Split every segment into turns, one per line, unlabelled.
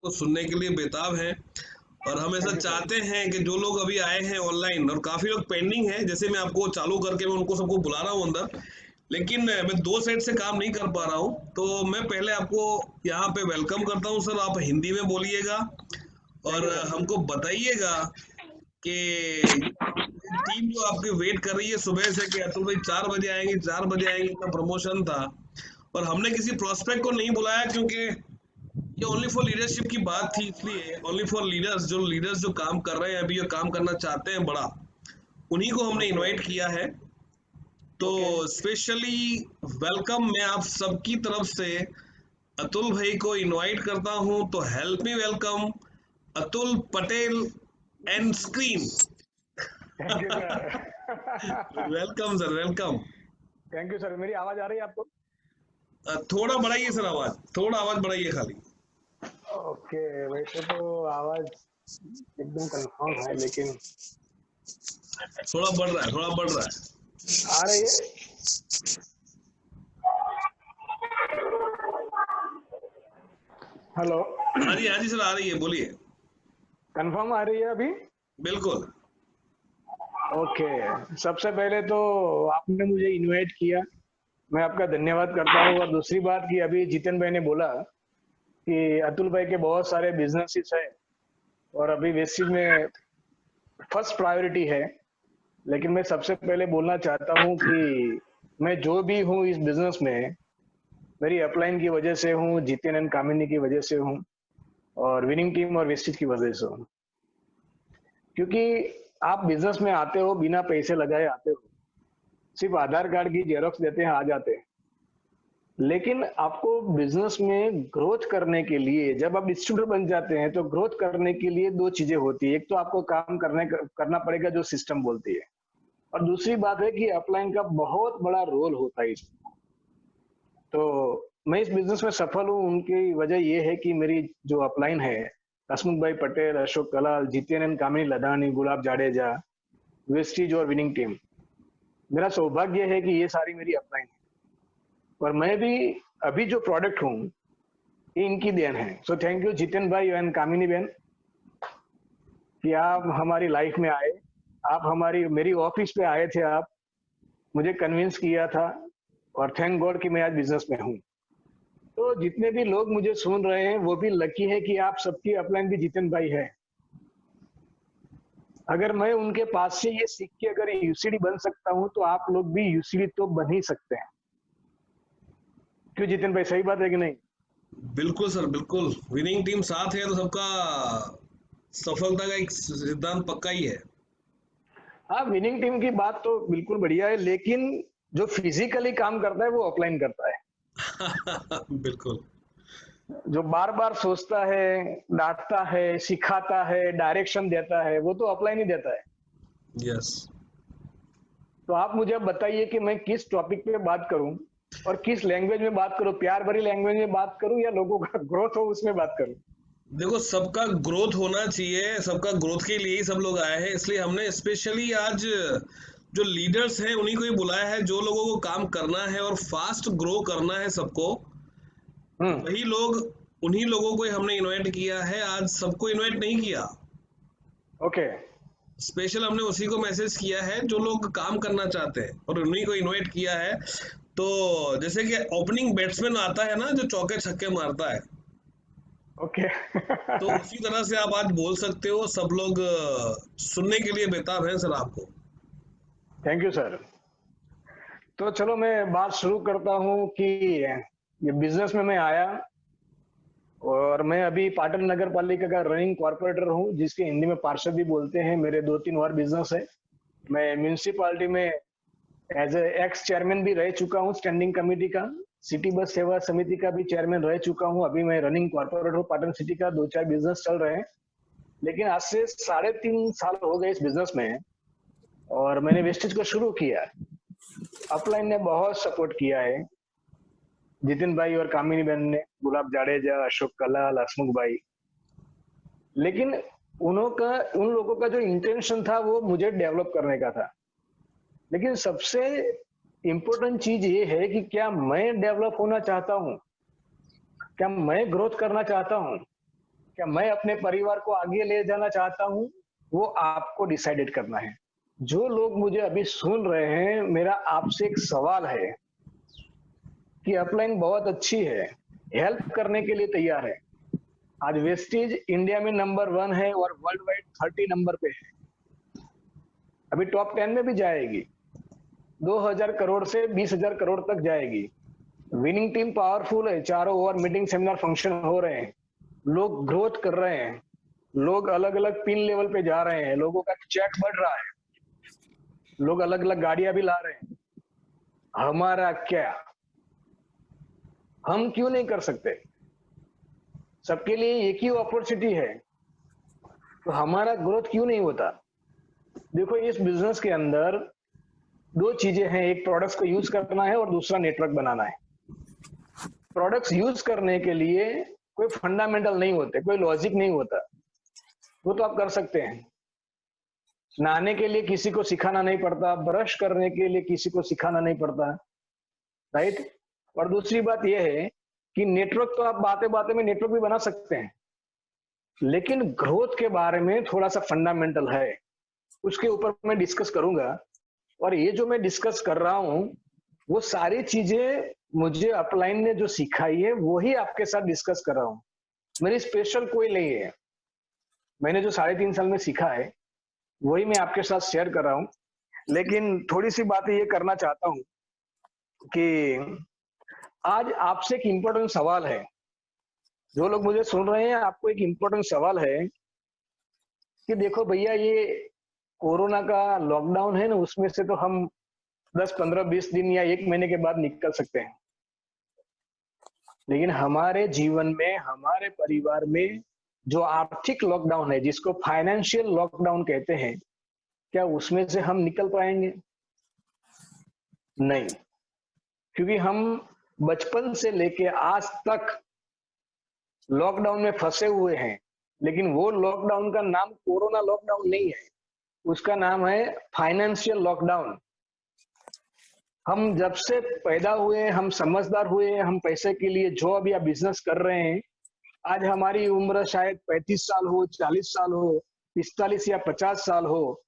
को सुनने के लिए बेताब हैं और हम ऐसा
थैंक यू सर।
चाहते हैं कि जो लोग अभी आए हैं ऑनलाइन और काफी लोग पेंडिंग है, जैसे मैं आपको चालू करके मैं उनको सबको बुला रहा हूँ अंदर, लेकिन मैं दो साइड से काम नहीं कर पा रहा हूँ, तो मैं पहले आपको यहाँ पे वेलकम करता हूँ सर। आप हिंदी में बोलिएगा
थैंक
और
यू सर।
हमको बताइएगा कि टीम जो आपकी वेट कर रही है सुबह से कि अतुल भाई 4 बजे आएंगे, 4 बजे आएंगे, इतना प्रमोशन था और हमने किसी प्रोस्पेक्ट को नहीं बुलाया क्योंकि ये ओनली फॉर लीडरशिप की बात थी, इसलिए ओनली फॉर लीडर्स जो काम कर रहे हैं अभी, जो काम करना चाहते हैं बड़ा, उन्हीं को हमने
ओके
इनवाइट किया है। तो
ओके।
स्पेशली वेलकम मैं आप सबकी तरफ से अतुल भाई को इनवाइट करता हूं, तो help me welcome Atul Patel and screen.
Thank you sir.
Welcome sir, welcome.
Thank you sir. मेरी आवाज आ रही है आपको?
थोड़ा बढ़ाइए सर आवाज, थोड़ा आवाज बढ़ाइए खाली।
ओके। वैसे तो आवाज एकदम कंफर्म है, लेकिन
थोड़ा बढ़ रहा है, थोड़ा बढ़ रहा है।
आ रही है। हेलो।
हाँ जी सर, आ रही है, बोलिए।
कंफर्म आ रही है अभी?
बिल्कुल।
ओके। सबसे पहले तो आपने मुझे इनवाइट किया, मैं आपका धन्यवाद करता हूँ। और दूसरी बात कि अभी जितिन भाई ने बोला कि अतुल भाई के बहुत सारे बिजनेसेस है और अभी वेस्टेज में फर्स्ट प्रायोरिटी है। लेकिन मैं सबसे पहले बोलना चाहता हूँ कि मैं जो भी हूँ इस बिजनेस में, मेरी अपलाइन की वजह से हूँ, जितिन एंड कामिनी की वजह से हूँ, और विनिंग टीम और वेस्टेज की वजह से हूँ। क्योंकि आप बिजनेस में आते हो बिना पैसे लगाए आते हो, सिर्फ आधार कार्ड की जेरोक्स देते हैं, आ जाते हैं। लेकिन आपको बिजनेस में ग्रोथ करने के लिए, जब आप डिस्ट्रीब्यूटर बन जाते हैं, तो ग्रोथ करने के लिए दो चीजें होती है। एक तो आपको काम करना पड़ेगा जो सिस्टम बोलती है, और दूसरी बात है कि अपलाइन का बहुत बड़ा रोल होता है इसमें। तो मैं इस बिजनेस में सफल हूँ, उनकी वजह ये है कि मेरी जो अपलाइन है, हसमुख भाई पटेल, अशोक कलाल, जितेन एंड कामिनी लदानी, गुलाब जाडेजा, वेस्टीज और विनिंग टीम, मेरा सौभाग्य है कि ये सारी मेरी अपलाइन है। और मैं भी अभी जो प्रोडक्ट हूँ, ये इनकी देन है। सो थैंक यू जितेन भाई एंड कामिनी बहन कि आप हमारी लाइफ में आए। आप हमारी मेरी ऑफिस पे आए थे, आप मुझे कन्विंस किया था, और थैंक गॉड कि मैं आज बिजनेस में हूँ। तो जितने भी लोग मुझे सुन रहे हैं वो भी लकी है कि आप सबकी अपलाइन भी जितेन भाई है। अगर मैं उनके पास से ये सीख के अगर यूसीडी बन सकता हूँ, तो आप लोग भी यूसीडी तो बन ही सकते हैं। क्यों जितेन भाई, सही बात है कि नहीं?
बिल्कुल सर, बिल्कुल। विनिंग टीम साथ है तो सबका सफलता का एक सिद्धांत पक्का ही है।
हाँ, विनिंग टीम की बात तो बिल्कुल बढ़िया है, लेकिन जो फिजिकली काम करता है वो ऑफलाइन करता है।
बिल्कुल।
जो बार बार सोचता है, डांटता है, सिखाता है, डायरेक्शन देता है, वो तो ऑफलाइन ही देता है।
यस।
तो आप मुझे अब बताइए कि मैं किस टॉपिक पे बात करूं और किस लैंग्वेज में बात करूं, प्यार भरी लैंग्वेज में बात करूं या लोगों का ग्रोथ हो उसमें बात करूं?
देखो, सबका ग्रोथ होना चाहिए, सबका ग्रोथ के लिए ही सब लोग आए हैं, इसलिए हमने स्पेशली आज जो लीडर्स हैं उन्हीं को ही बुलाया है, जो लोगों को काम करना है और फास्ट ग्रो करना है सबको,
हम्म।
वही लोग, उन्हीं लोगों को ही हमने इनवाइट किया है। आज सबको इनवाइट नहीं किया,
ओके।
स्पेशल हमने उसी को मैसेज किया है जो लोग काम करना चाहते हैं और उन्हीं को इनवाइट किया है। तो जैसे कि ओपनिंग बैट्समैन आता है ना जो चौके छक्के मारता है,
ओके।
तो उसी तरह से आप आज बोल सकते हो। सब लोग सुनने के लिए बेताब हैं सर आपको।
Thank you sir. तो चलो मैं बात शुरू करता हूँ कि ये बिजनेस में मैं आया, और मैं अभी पाटन नगर पालिका का रनिंग कॉर्पोरेटर हूँ, जिसके हिंदी में पार्षद भी बोलते हैं। मेरे दो तीन और बिजनेस है। मैं म्यूनिसिपालिटी में एज ए एक्स चेयरमैन भी रह चुका हूँ, स्टैंडिंग कमेटी का। सिटी बस सेवा समिति का भी चेयरमैन रह चुका हूँ। अभी मैं रनिंग कॉर्पोरेटर हूँ पाटन सिटी का। दो चार बिजनेस चल रहे हैं, लेकिन आज से 3.5 साल हो गए इस बिजनेस में, और मैंने वेस्टेज को शुरू किया। अपलाइन ने बहुत सपोर्ट किया है, जितिन भाई और कामिनी बहन ने, गुलाब जाडेजा, अशोक कलाल, हसमुख भाई। लेकिन उन लोगों का जो इंटेंशन था वो मुझे डेवलप करने का था। लेकिन सबसे इम्पोर्टेंट चीज ये है कि क्या मैं डेवलप होना चाहता हूँ, क्या मैं ग्रोथ करना चाहता हूँ, क्या मैं अपने परिवार को आगे ले जाना चाहता हूँ, वो आपको डिसाइडेड करना है। जो लोग मुझे अभी सुन रहे हैं, मेरा आपसे एक सवाल है कि अपलाइन बहुत अच्छी है, हेल्प करने के लिए तैयार है। आज वेस्टीज इंडिया में नंबर 1 है और वर्ल्ड वाइड 30 नंबर पे है, अभी टॉप 10 में भी जाएगी, 2000 करोड़ से 20,000 करोड़ तक जाएगी। विनिंग टीम पावरफुल है, चारों ओवर मीटिंग सेमिनार फंक्शन हो रहे हैं, लोग ग्रोथ कर रहे हैं, लोग अलग अलग पिन लेवल पे जा रहे हैं, लोगों का चेक बढ़ रहा है, लोग अलग अलग गाड़ियां भी ला रहे हैं। हमारा क्या, हम क्यों नहीं कर सकते? सबके लिए एक ही अपॉर्चुनिटी है, तो हमारा ग्रोथ क्यों नहीं होता? देखो, इस बिजनेस के अंदर दो चीजें हैं, एक प्रोडक्ट्स को यूज करना है और दूसरा नेटवर्क बनाना है। प्रोडक्ट्स यूज करने के लिए कोई फंडामेंटल नहीं होते, कोई लॉजिक नहीं होता, वो तो आप कर सकते हैं। नहाने के लिए किसी को सिखाना नहीं पड़ता, ब्रश करने के लिए किसी को सिखाना नहीं पड़ता, राइट? और दूसरी बात यह है कि नेटवर्क तो आप बातें बातें में नेटवर्क भी बना सकते हैं, लेकिन ग्रोथ के बारे में थोड़ा सा फंडामेंटल है, उसके ऊपर मैं डिस्कस करूंगा। और ये जो मैं डिस्कस कर रहा हूं, वो सारी चीजें मुझे अपलाइन ने जो सिखाई है वही आपके साथ डिस्कस कर रहा हूं। मेरी स्पेशल कोई नहीं है, मैंने जो 3.5 साल में सीखा है वही मैं आपके साथ शेयर कर रहा हूं। लेकिन थोड़ी सी बातें ये करना चाहता हूं कि आज आपसे एक इम्पोर्टेंट सवाल है, जो लोग मुझे सुन रहे हैं, आपको एक इम्पोर्टेंट सवाल है कि देखो भैया, ये कोरोना का लॉकडाउन है ना, उसमें से तो हम 10, 15, 20 दिन या 1 महीने के बाद निकल सकते हैं, लेकिन हमारे जीवन में, हमारे परिवार में जो आर्थिक लॉकडाउन है, जिसको फाइनेंशियल लॉकडाउन कहते हैं, क्या उसमें से हम निकल पाएंगे? नहीं, क्योंकि हम बचपन से लेके आज तक लॉकडाउन में फंसे हुए हैं। लेकिन वो लॉकडाउन का नाम कोरोना लॉकडाउन नहीं है, उसका नाम है फाइनेंशियल लॉकडाउन। हम जब से पैदा हुए, हम समझदार हुए, हम पैसे के लिए जॉब या बिजनेस कर रहे हैं। आज हमारी उम्र शायद 35 साल हो, 40 साल हो, 45 या 50 साल हो,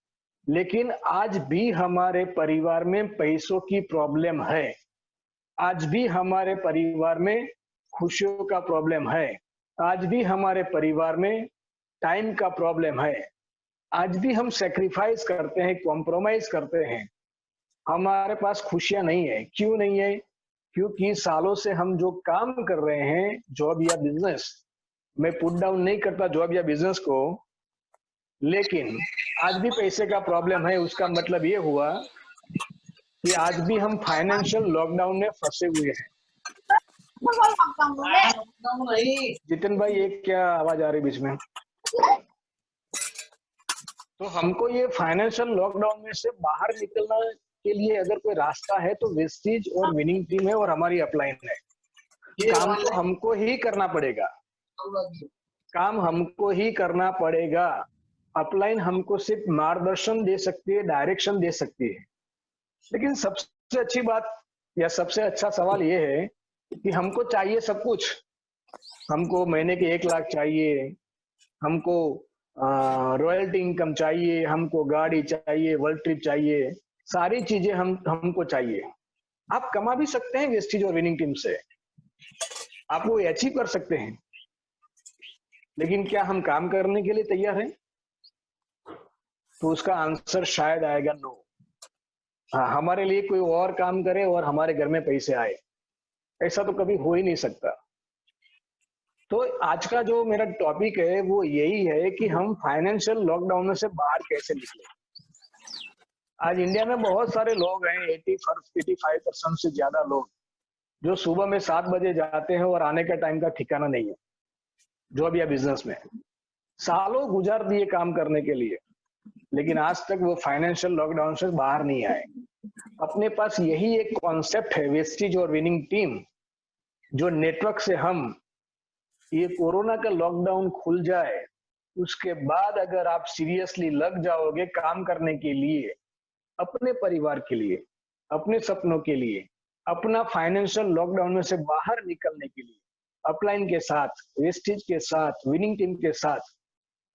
लेकिन आज भी हमारे परिवार में पैसों की प्रॉब्लम है। आज भी हमारे परिवार में खुशियों का प्रॉब्लम है। आज भी हमारे परिवार में टाइम का प्रॉब्लम है। आज भी हम सेक्रीफाइस करते हैं, कॉम्प्रोमाइज करते हैं। हमारे पास खुशियां नहीं है। क्यों नहीं है? क्योंकि सालों से हम जो काम कर रहे हैं, जॉब या बिजनेस, मैं पुट डाउन नहीं करता जॉब या बिजनेस को, लेकिन आज भी पैसे का प्रॉब्लम है। उसका मतलब ये हुआ कि आज भी हम फाइनेंशियल लॉकडाउन में फंसे हुए हैं। जितिन भाई, एक क्या आवाज आ रही बीच में? तो हमको ये फाइनेंशियल लॉकडाउन में से बाहर निकलना के लिए अगर कोई रास्ता है तो वेस्टीज और विनिंग टीम है और हमारी अपलाइन है। काम तो हमको ही करना पड़ेगा, काम हमको ही करना पड़ेगा। अपलाइन हमको सिर्फ मार्गदर्शन दे सकती है, डायरेक्शन दे सकती है। लेकिन सबसे अच्छी बात या सबसे अच्छा सवाल ये है कि हमको चाहिए सब कुछ। हमको महीने के 1 लाख चाहिए, हमको रॉयल्टी इनकम चाहिए, हमको गाड़ी चाहिए, वर्ल्ड ट्रिप चाहिए, सारी चीजें हमको चाहिए। आप कमा भी सकते हैं वेस्टीज और विनिंग टीम से, आप वो अचीव कर सकते हैं, लेकिन क्या हम काम करने के लिए तैयार हैं? तो उसका आंसर शायद आएगा नो। हाँ, हमारे लिए कोई और काम करे और हमारे घर में पैसे आए, ऐसा तो कभी हो ही नहीं सकता। तो आज का जो मेरा टॉपिक है वो यही है कि हम फाइनेंशियल लॉकडाउन से बाहर कैसे निकले। आज इंडिया में बहुत सारे लोग हैं, 85% से ज्यादा लोग, जो सुबह में 7 बजे जाते हैं और आने का टाइम का ठिकाना नहीं है। जॉब या बिजनेस में सालों गुजार दिए काम करने के लिए, लेकिन आज तक वो फाइनेंशियल लॉकडाउन से बाहर नहीं आए। अपने पास यही एक कॉन्सेप्ट है, वेस्टीज और विनिंग टीम, जो नेटवर्क से हम, ये कोरोना का लॉकडाउन खुल जाए उसके बाद अगर आप सीरियसली लग जाओगे काम करने के लिए, अपने परिवार के लिए, अपने सपनों के लिए, अपना फाइनेंशियल लॉकडाउन में से बाहर निकलने के लिए, अपलाइन के साथ, वेस्टेज के साथ, विनिंग टीम के साथ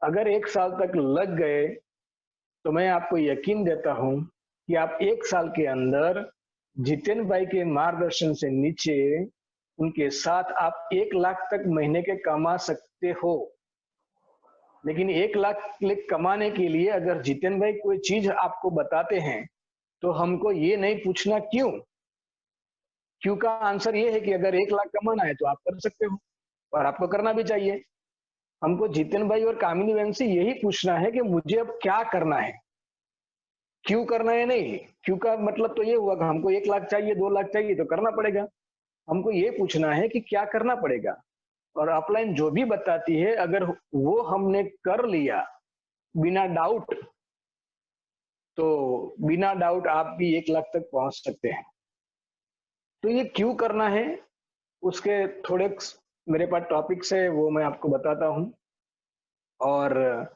अगर 1 साल तक लग गए तो मैं आपको यकीन देता हूं कि आप 1 साल के अंदर जितेन भाई के मार्गदर्शन से नीचे उनके साथ आप 1 लाख तक महीने के कमा सकते हो। लेकिन 1 लाख कमाने के लिए अगर जितेन भाई कोई चीज आपको बताते हैं तो हमको ये नहीं पूछना क्यों। क्यों का आंसर ये है कि अगर 1 लाख कमाना है तो आप कर सकते हो और आपको करना भी चाहिए। हमको जितेन भाई और कामिनी बहन से यही पूछना है कि मुझे अब क्या करना है, क्यों करना है नहीं। क्यों का मतलब तो ये हुआ कि हमको 1 लाख चाहिए, 2 लाख चाहिए तो करना पड़ेगा। हमको ये पूछना है कि क्या करना पड़ेगा। और अपलाइन जो भी बताती है अगर वो हमने कर लिया बिना डाउट, तो बिना डाउट आप भी 1 लाख तक पहुंच सकते हैं। तो ये क्यों करना है उसके थोड़े मेरे पास टॉपिक्स है, वो मैं आपको बताता हूं। और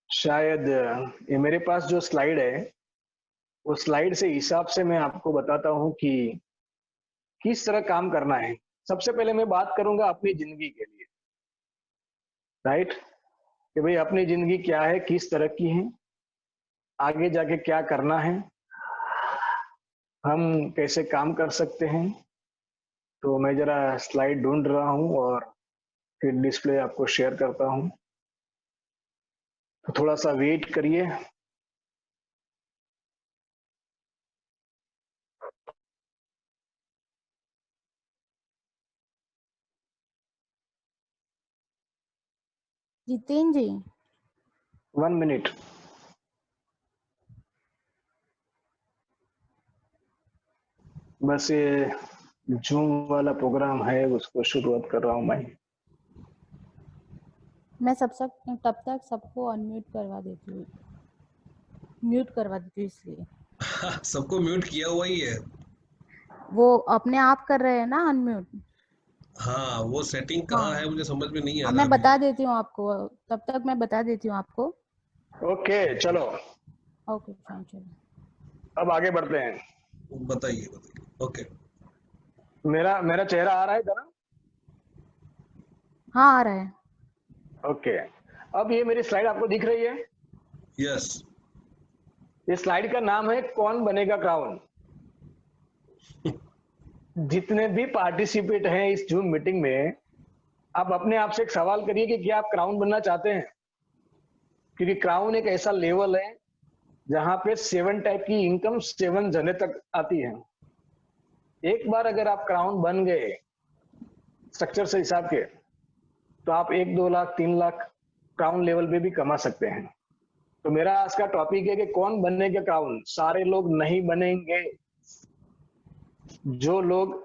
शायद ये मेरे पास जो स्लाइड है वो स्लाइड से हिसाब से मैं आपको बताता हूं कि किस तरह काम करना है। सबसे पहले मैं बात करूंगा अपनी जिंदगी के लिए, राइट, कि भाई अपनी जिंदगी क्या है, किस तरह की है, आगे जाके क्या करना है, हम कैसे काम कर सकते हैं। तो मैं जरा स्लाइड ढूंढ रहा हूं और फिर डिस्प्ले आपको शेयर करता हूं, तो थोड़ा सा वेट करिए।
जितेन जी
1 मिनट। बस ये जूम वाला प्रोग्राम है उसको शुरुआत कर रहा हूं
मैं तब तक सबको अनम्यूट करवा देती हूँ, म्यूट करवा देती हूँ इसलिए।
सबको म्यूट किया हुआ ही है।
वो अपने आप कर रहे हैं ना अनम्यूट।
हाँ, वो सेटिंग कहाँ है मुझे समझ में नहीं आ
अब
रहा
मैं
अभी।
बता देती हूँ आपको, तब तक मैं बता देती हूँ आपको।
ओके चलो
ओके फाइन, चलो
अब आगे बढ़ते हैं।
बताइए बताइए। ओके,
मेरा मेरा चेहरा आ रहा है जरा?
हाँ आ रहा है।
ओके, अब ये मेरी स्लाइड आपको दिख रही है।
यस।
इस स्लाइड का नाम है कौन बनेगा क्राउन। जितने भी पार्टिसिपेट हैं इस जूम मीटिंग में, आप अपने आप से एक सवाल करिए कि क्या आप क्राउन बनना चाहते हैं। क्योंकि क्राउन एक ऐसा लेवल है जहां पे 7 टाइप की इनकम 7 जने तक आती है। एक बार अगर आप क्राउन बन गए स्ट्रक्चर से हिसाब के, तो आप 1-2 लाख 3 लाख क्राउन लेवल पे भी कमा सकते हैं। तो मेरा आज का टॉपिक है कि कौन बनेगा क्राउन। सारे लोग नहीं बनेंगे। जो लोग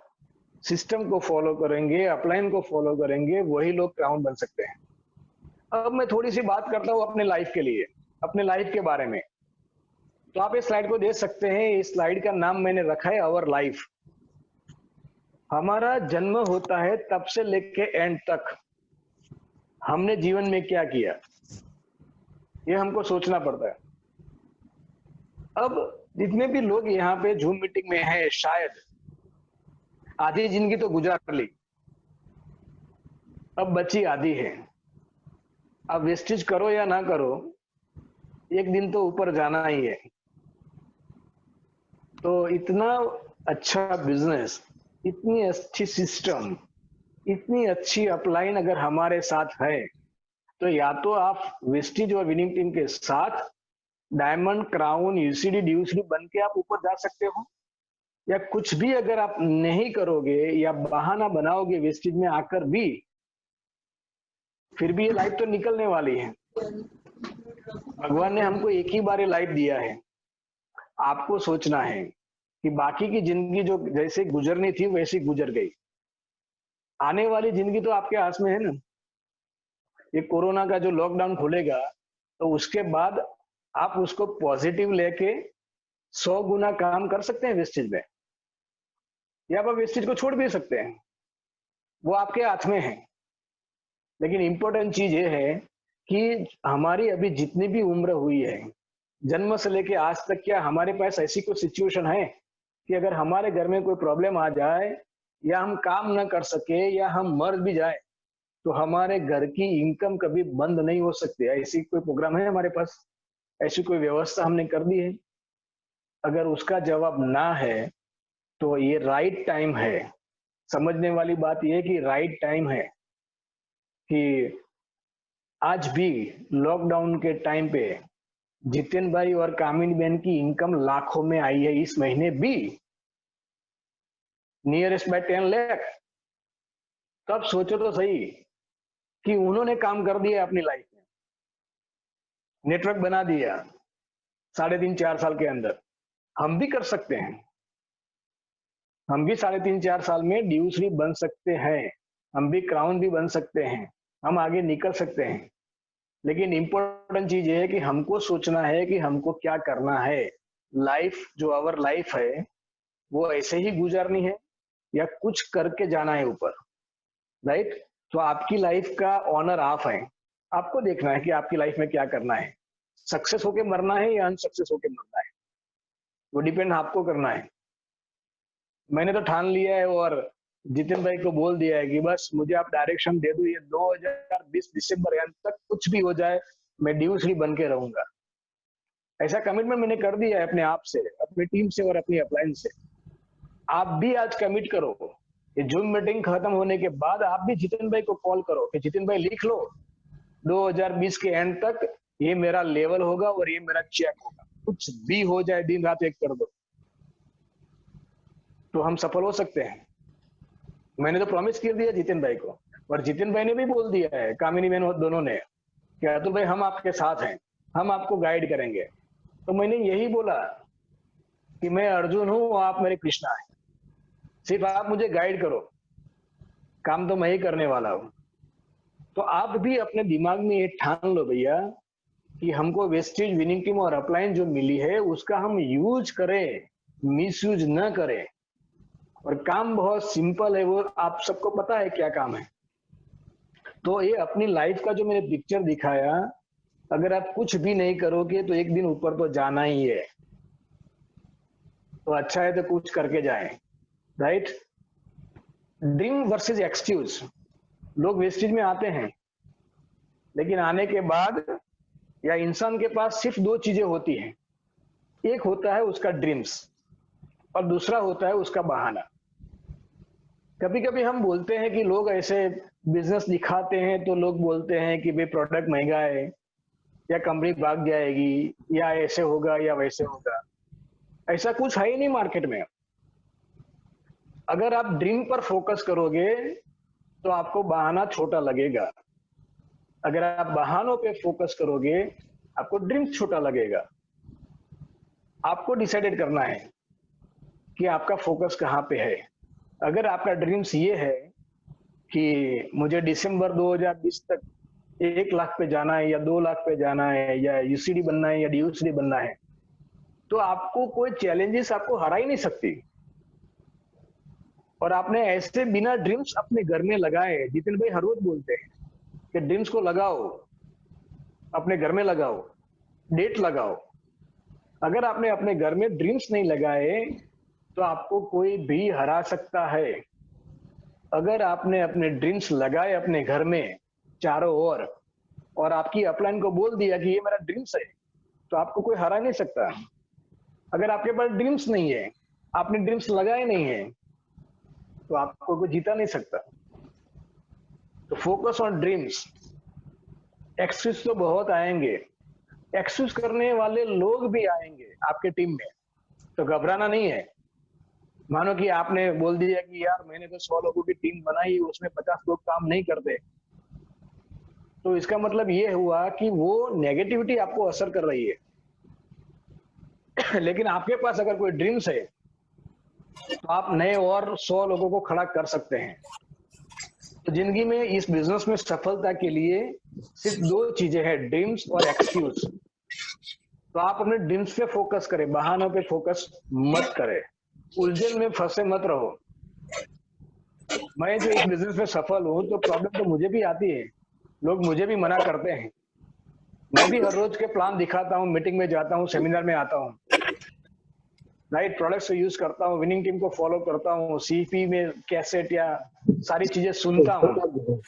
सिस्टम को फॉलो करेंगे, अपलाइन को फॉलो करेंगे, वही लोग क्राउन बन सकते हैं। अब मैं थोड़ी सी बात करता हूं अपने लाइफ के लिए, अपने लाइफ के बारे में। तो आप इस स्लाइड को देख सकते हैं। इस स्लाइड का नाम मैंने रखा है आवर लाइफ। हमारा जन्म होता है तब से लेके एंड तक हमने जीवन में क्या किया, ये हमको सोचना पड़ता है। अब जितने भी लोग यहाँ पे जूम मीटिंग में हैं, शायद आधी जिंदगी तो गुजार ली, अब बची आधी है। अब वेस्टेज करो या ना करो, एक दिन तो ऊपर जाना ही है। तो इतना अच्छा बिजनेस, इतनी अच्छी सिस्टम, इतनी अच्छी अपलाइन अगर हमारे साथ है, तो या तो आप वेस्टेज और विनिंग टीम के साथ डायमंड, क्राउन, यूसीडी, ड्यूसीडी बन के आप ऊपर जा सकते हो। या कुछ भी अगर आप नहीं करोगे या बहाना बनाओगे वेस्टेज में आकर भी, फिर भी ये लाइफ तो निकलने वाली है। भगवान ने हमको एक ही बार ये लाइफ दिया है। आपको सोचना है कि बाकी की जिंदगी जो जैसे गुजरनी थी वैसी गुजर गई। आने वाली जिंदगी तो आपके हाथ में है ना। ये कोरोना का जो लॉकडाउन खुलेगा तो उसके बाद आप उसको पॉजिटिव लेके 100 गुना काम कर सकते हैं वेस्टेज में, या आप वेस्टेज को छोड़ भी सकते हैं, वो आपके हाथ में है। लेकिन इंपॉर्टेंट चीज ये है कि हमारी अभी जितनी भी उम्र हुई है, जन्म से लेके आज तक, क्या हमारे पास ऐसी कोई सिचुएशन है कि अगर हमारे घर में कोई प्रॉब्लम आ जाए या हम काम ना कर सके या हम मर भी जाए तो हमारे घर की इनकम कभी बंद नहीं हो सकती। ऐसी कोई प्रोग्राम है हमारे पास? ऐसी कोई व्यवस्था हमने कर दी है? अगर उसका जवाब ना है तो ये राइट टाइम है। समझने वाली बात यह कि राइट टाइम है कि आज भी लॉकडाउन के टाइम पे जितेन भाई और कामिनी बहन की इनकम लाखों में आई है इस महीने भी, नियरेस्ट बाय 10 लाख। तो अब सोचो तो सही कि उन्होंने काम कर दिया अपनी लाइफ में, नेटवर्क बना दिया 3.5-4 साल के अंदर। हम भी कर सकते हैं, हम भी 3.5-4 साल में ड्यूसरी बन सकते हैं, हम भी क्राउन भी बन सकते हैं, हम आगे निकल सकते हैं। लेकिन इंपॉर्टेंट चीज ये है कि हमको सोचना है कि हमको क्या करना है। लाइफ जो आवर लाइफ है वो ऐसे ही गुजारनी है या कुछ करके जाना है ऊपर, राइट? तो आपकी लाइफ का ऑनर आप है, आपको देखना है कि आपकी लाइफ में क्या करना है। सक्सेस होके मरना है या अनसक्सेस होके मरना है, वो डिपेंड आपको करना है। मैंने तो ठान लिया है और जितिन भाई को बोल दिया है कि बस मुझे आप डायरेक्शन दे दो, ये 2020 दिसंबर एंड तक कुछ भी हो जाए मैं ड्यूसरी बन के रहूंगा। ऐसा कमिटमेंट मैंने कर दिया है अपने आप से, अपनी टीम से और अपनी अपलाइन से। आप भी आज कमिट करो। ये जूम मीटिंग खत्म होने के बाद आप भी जितिन भाई को कॉल करो कि जितिन भाई लिख लो 2020 के एंड तक ये मेरा लेवल होगा और ये मेरा चेक होगा, कुछ भी हो जाए दिन रात एक कर दो, तो हम सफल हो सकते हैं। मैंने तो प्रॉमिस कर दिया जितिन भाई को, और जितिन भाई ने भी बोल दिया है, कामिनी बहन दोनों ने, कि अतुल भाई हम आपके साथ हैं, हम आपको गाइड करेंगे। तो मैंने यही बोला कि मैं अर्जुन हूं, आप मेरे कृष्णा हैं, सिर्फ आप मुझे गाइड करो, काम तो मैं ही करने वाला हूं। तो आप भी अपने दिमाग में ये ठान लो भैया कि हमको वेस्टेज विनिंग टीम और अपलाइन जो मिली है उसका हम यूज करें, मिस यूज न करें। और काम बहुत सिंपल है, वो आप सबको पता है क्या काम है। तो ये अपनी लाइफ का जो मैंने पिक्चर दिखाया, अगर आप कुछ भी नहीं करोगे तो एक दिन ऊपर तो जाना ही है। तो अच्छा है तो कुछ करके जाएं, राइट? Dream versus excuse. लोग वेस्टेज में आते हैं, लेकिन आने के बाद या इंसान के पास सिर्फ 2 चीजें होती हैं। एक होता है उसका ड्रीम्स और दूसरा होता है उसका बहाना। कभी कभी हम बोलते हैं कि लोग ऐसे बिजनेस दिखाते हैं तो लोग बोलते हैं कि भाई प्रोडक्ट महंगा है या कंपनी भाग जाएगी या ऐसे होगा या वैसे होगा। ऐसा कुछ है ही नहीं मार्केट में। अगर आप ड्रीम पर फोकस करोगे तो आपको बहाना छोटा लगेगा, अगर आप बहानों पे फोकस करोगे आपको ड्रीम छोटा लगेगा। आपको डिसाइडेड करना है कि आपका फोकस कहाँ पे है। अगर आपका ड्रीम्स ये है कि मुझे दिसंबर 2020 तक 1 लाख पे जाना है या 2 लाख पे जाना है या यूसीडी बनना है या डीयूसीडी बनना है, तो आपको कोई चैलेंजेस आपको हरा ही नहीं सकती। और आपने ऐसे बिना ड्रीम्स अपने घर में लगाए, जितिन भाई हर रोज बोलते हैं कि ड्रीम्स को लगाओ, अपने घर में लगाओ, डेट लगाओ। अगर आपने अपने घर में ड्रीम्स नहीं लगाए तो आपको कोई भी हरा सकता है। अगर आपने अपने ड्रीम्स लगाए अपने घर में चारों ओर और आपकी अपलाइन को बोल दिया कि ये मेरा ड्रीम्स है, तो आपको कोई हरा नहीं सकता। अगर आपके पास ड्रीम्स नहीं है, आपने ड्रीम्स लगाए नहीं है, तो आपको कोई जीता नहीं सकता। तो फोकस ऑन ड्रीम्स। एक्सक्यूज तो बहुत आएंगे, एक्सक्यूज करने वाले लोग भी आएंगे आपके टीम में, तो घबराना नहीं है। मानो कि आपने बोल दिया कि यार मैंने तो 100 लोगों की टीम बनाई, उसमें 50 लोग काम नहीं करते, तो इसका मतलब ये हुआ कि वो नेगेटिविटी आपको असर कर रही है। लेकिन आपके पास अगर कोई ड्रीम्स है तो आप नए और 100 लोगों को खड़ा कर सकते हैं। तो जिंदगी में इस बिजनेस में सफलता के लिए सिर्फ 2 चीजें हैं, ड्रीम्स और एक्सक्यूज। तो आप अपने ड्रीम्स पे फोकस करें, बहानों पे फोकस मत करें, उलझन में फंसे मत रहो। मैं जो इस बिजनेस में सफल हूं तो प्रॉब्लम तो मुझे भी आती है, लोग मुझे भी मना करते हैं। मैं भी हर रोज के प्लान दिखाता हूँ, मीटिंग में जाता हूँ, सेमिनार में आता हूँ, राइट प्रोडक्ट्स को यूज करता हूँ, विनिंग टीम को फॉलो करता हूँ, सीपी में कैसेट या सारी चीजें सुनता हूँ,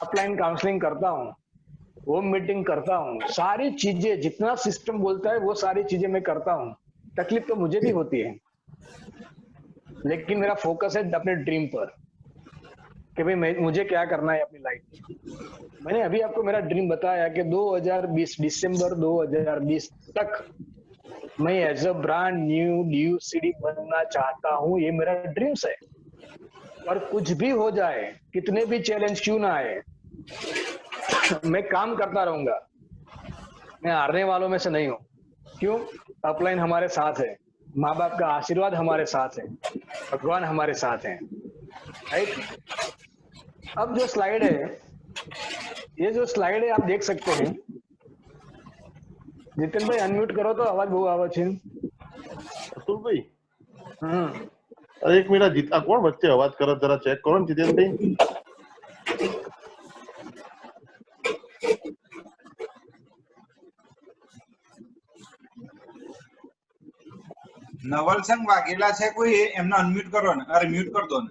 अपलाइन काउंसलिंग करता हूँ, होम मीटिंग करता हूँ, सारी चीजें जितना सिस्टम बोलता है वो सारी चीजें मैं करता हूँ। तकलीफ तो मुझे भी होती है, लेकिन मेरा फोकस है अपने ड्रीम पर कि भाई मुझे क्या करना है अपनी लाइफ में। मैंने अभी आपको मेरा ड्रीम बताया कि 2020 दिसंबर 2020 तक मैं as a brand new DUCD बनना चाहता हूँ, ये मेरा ड्रीम्स है। और कुछ भी हो जाए, कितने भी चैलेंज क्यों ना आए, मैं काम करता रहूंगा। मैं हारने वालों में से नहीं हूँ। क्यों? अपलाइन हमारे साथ है, माँ बाप का आशीर्वाद हमारे साथ है, भगवान हमारे साथ है, राइट। अब जो स्लाइड है, ये जो स्लाइड है आप देख सकते हैं। जितिन भाई अनम्यूट करो तो आवाज બહુ આવે છે।
अतुल भाई
हम्म
अरे एक मिनट जीता कौन बच्चे आवाज करो जरा चेक करो न जितेन भाई
નવલસંગ વાઘેલા છે કોઈ એમને અનમ્યુટ કરો ને અરે મ્યુટ कर दो ને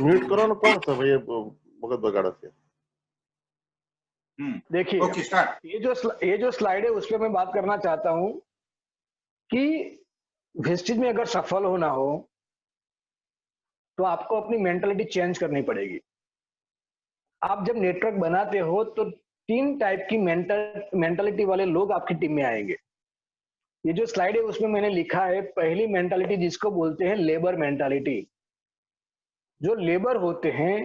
म्यूट करो ना कौन सा भाई मगज बगाड़ा से
देखिए
ओके स्टार्ट
ये जो स्लाइड है उस पर मैं बात करना चाहता हूँ कि वेस्टेज में अगर सफल होना हो तो आपको अपनी मेंटालिटी चेंज करनी पड़ेगी। आप जब नेटवर्क बनाते हो तो 3 टाइप की मेंटालिटी वाले लोग आपकी टीम में आएंगे। ये जो स्लाइड है उसमें मैंने लिखा है, पहली मेंटालिटी जिसको बोलते हैं लेबर मेंटालिटी। जो लेबर होते हैं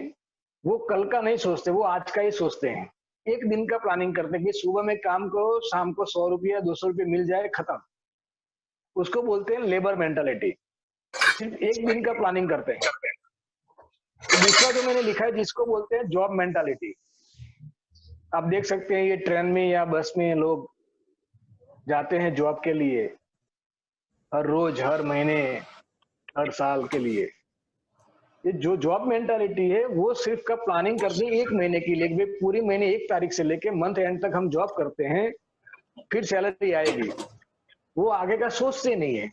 वो कल का नहीं सोचते, वो आज का ही सोचते हैं। एक दिन का प्लानिंग करते हैं कि सुबह में काम करो, शाम को 100 रुपये 200 रुपये मिल जाए, खत्म। उसको बोलते हैं लेबर मेंटालिटी। सिर्फ एक दिन का प्लानिंग करते हैं। दूसरा जो मैंने लिखा है जिसको बोलते हैं जॉब मेंटालिटी। आप देख सकते हैं ये ट्रेन में या बस में लोग जाते हैं जॉब के लिए, हर रोज, हर महीने, हर साल के लिए। ये जो जॉब मेंटालिटी है वो सिर्फ का प्लानिंग करते हैं 1 महीने के लिए, पूरी महीने 1 तारीख से लेके मंथ एंड तक हम जॉब करते हैं, फिर सैलरी आएगी। वो आगे का सोचते नहीं है।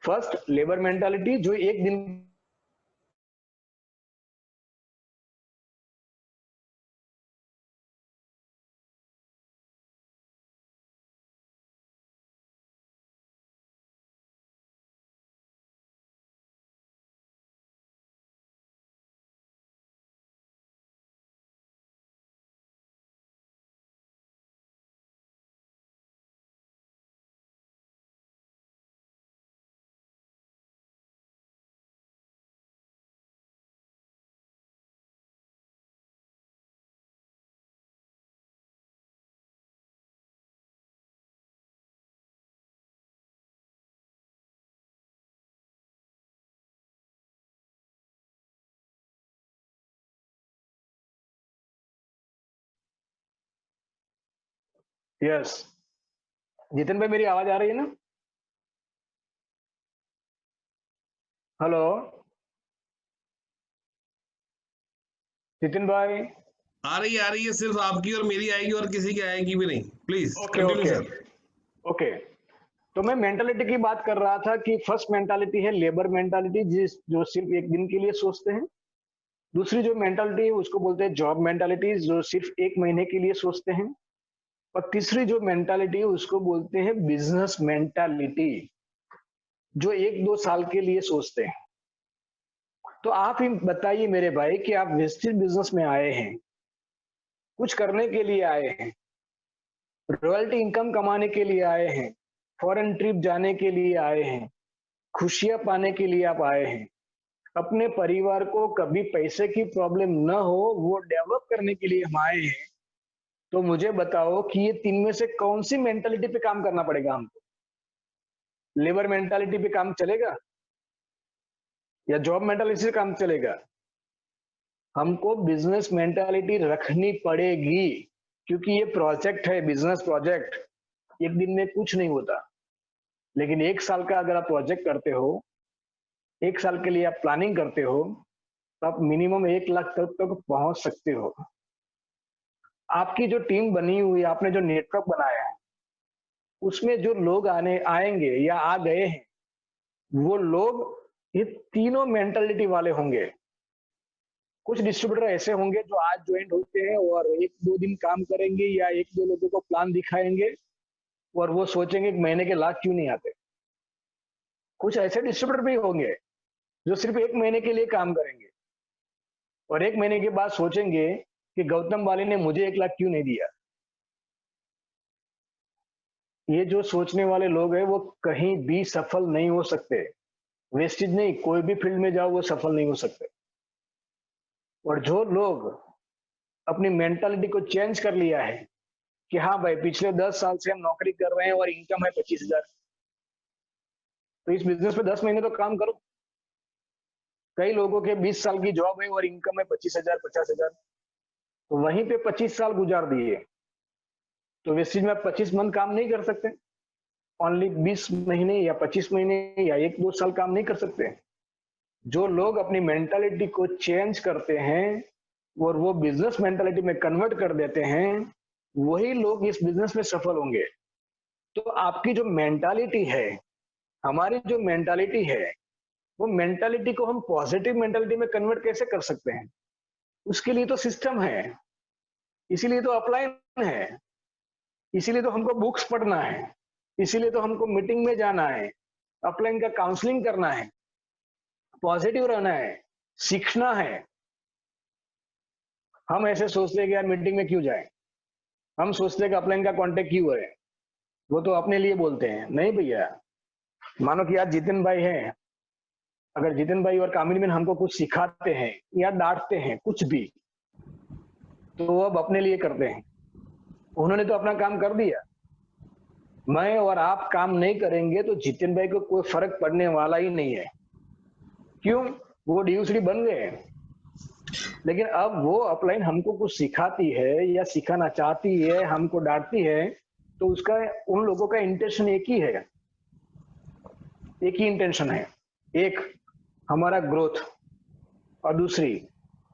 फर्स्ट लेबर मेंटालिटी जो एक दिन यस जितिन भाई मेरी आवाज आ रही है ना? हेलो जितिन भाई।
आ रही है, सिर्फ आपकी और मेरी आएगी और किसी की आएगी भी नहीं। Please
okay
continue
okay
sir.
Okay, तो मैं मेंटालिटी की बात कर रहा था कि फर्स्ट मेंटालिटी है लेबर मेंटालिटी, जिस जो सिर्फ एक दिन के लिए सोचते हैं। दूसरी जो मेंटालिटी है उसको बोलते हैं जॉब मेंटालिटी, जो सिर्फ 1 महीने के लिए सोचते हैं। और तीसरी जो मेंटालिटी है उसको बोलते हैं बिजनेस मेंटालिटी, जो 1-2 साल के लिए सोचते हैं। तो आप ही बताइए मेरे भाई कि आप वेस्टेज बिजनेस में आए हैं, कुछ करने के लिए आए हैं, रॉयल्टी इनकम कमाने के लिए आए हैं, फॉरेन ट्रिप जाने के लिए आए हैं, खुशियां पाने के लिए आप आए हैं, अपने परिवार को कभी पैसे की प्रॉब्लम न हो वो डेवलप करने के लिए हम आए हैं। तो मुझे बताओ कि ये 3 में से कौन सी मेंटालिटी पे काम करना पड़ेगा हमको? लेबर मेंटालिटी पे काम चलेगा या जॉब मेंटालिटी से काम चलेगा? हमको बिजनेस मेंटालिटी रखनी पड़ेगी, क्योंकि ये प्रोजेक्ट है, बिजनेस प्रोजेक्ट। एक दिन में कुछ नहीं होता, लेकिन 1 साल का अगर आप प्रोजेक्ट करते हो, 1 साल के लिए आप प्लानिंग करते हो, तो आप मिनिमम 1 लाख तक पहुंच सकते हो। आपकी जो टीम बनी हुई, आपने जो नेटवर्क बनाया है, उसमें जो लोग आएंगे या आ गए हैं, वो लोग ये तीनों मेंटालिटी वाले होंगे। कुछ डिस्ट्रीब्यूटर ऐसे होंगे जो आज ज्वाइन होते हैं और 1-2 दिन काम करेंगे या 1-2 लोगों को प्लान दिखाएंगे और वो सोचेंगे कि महीने के लाख क्यों नहीं आते। कुछ ऐसे डिस्ट्रीब्यूटर भी होंगे जो सिर्फ 1 महीने के लिए काम करेंगे और 1 महीने के बाद सोचेंगे कि गौतम वाले ने मुझे 1 लाख क्यों नहीं दिया। ये जो सोचने वाले लोग हैं वो कहीं भी सफल नहीं हो सकते। वेस्टेज नहीं, कोई भी फील्ड में जाओ वो सफल नहीं हो सकते। और जो लोग अपनी मेंटालिटी को चेंज कर लिया है कि हाँ भाई पिछले 10 साल से हम नौकरी कर रहे हैं और इनकम है 25,000, तो इस बिजनेस में 10 महीने तो काम करो। कई लोगों के 20 साल की जॉब है और इनकम है 25,000, 50,000, तो वहीं पे 25 साल गुजार दिए। तो वेस्टेज में आप 25 मंथ काम नहीं कर सकते, ओनली 20 महीने या 25 महीने या 1-2 साल काम नहीं कर सकते। जो लोग अपनी मेंटालिटी को चेंज करते हैं और वो बिजनेस मेंटालिटी में कन्वर्ट कर देते हैं, वही लोग इस बिजनेस में सफल होंगे। तो आपकी जो मेंटालिटी है, हमारी जो मेंटालिटी है, वो मेंटालिटी को हम पॉजिटिव मेंटालिटी में कन्वर्ट कैसे कर सकते हैं? उसके लिए तो सिस्टम है, इसीलिए तो अपलाइन है, इसीलिए तो हमको बुक्स पढ़ना है, इसीलिए तो हमको मीटिंग में जाना है, अपलाइन का काउंसलिंग करना है, पॉजिटिव रहना है, सीखना है। हम ऐसे सोचते हैं कि यार मीटिंग में क्यों जाए, हम सोचते हैं कि अपलाइन का कांटेक्ट क्यों है, वो तो अपने लिए बोलते हैं। नहीं भैया, मानो कि आज जितिन भाई हैं, अगर जितिन भाई और कामिनी बहन हमको कुछ सिखाते हैं या डांटते हैं कुछ भी, तो वो अब अपने लिए करते हैं। उन्होंने तो अपना काम कर दिया। मैं और आप काम नहीं करेंगे तो जितिन भाई को कोई फर्क पड़ने वाला ही नहीं है। क्यों? वो डीयूसीडी बन गए। लेकिन अब वो अपलाइन हमको कुछ सिखाती है या सिखाना चाहती है, हमको डांटती है, तो उसका उन लोगों का इंटेंशन एक ही है, एक ही इंटेंशन है। एक हमारा ग्रोथ और दूसरी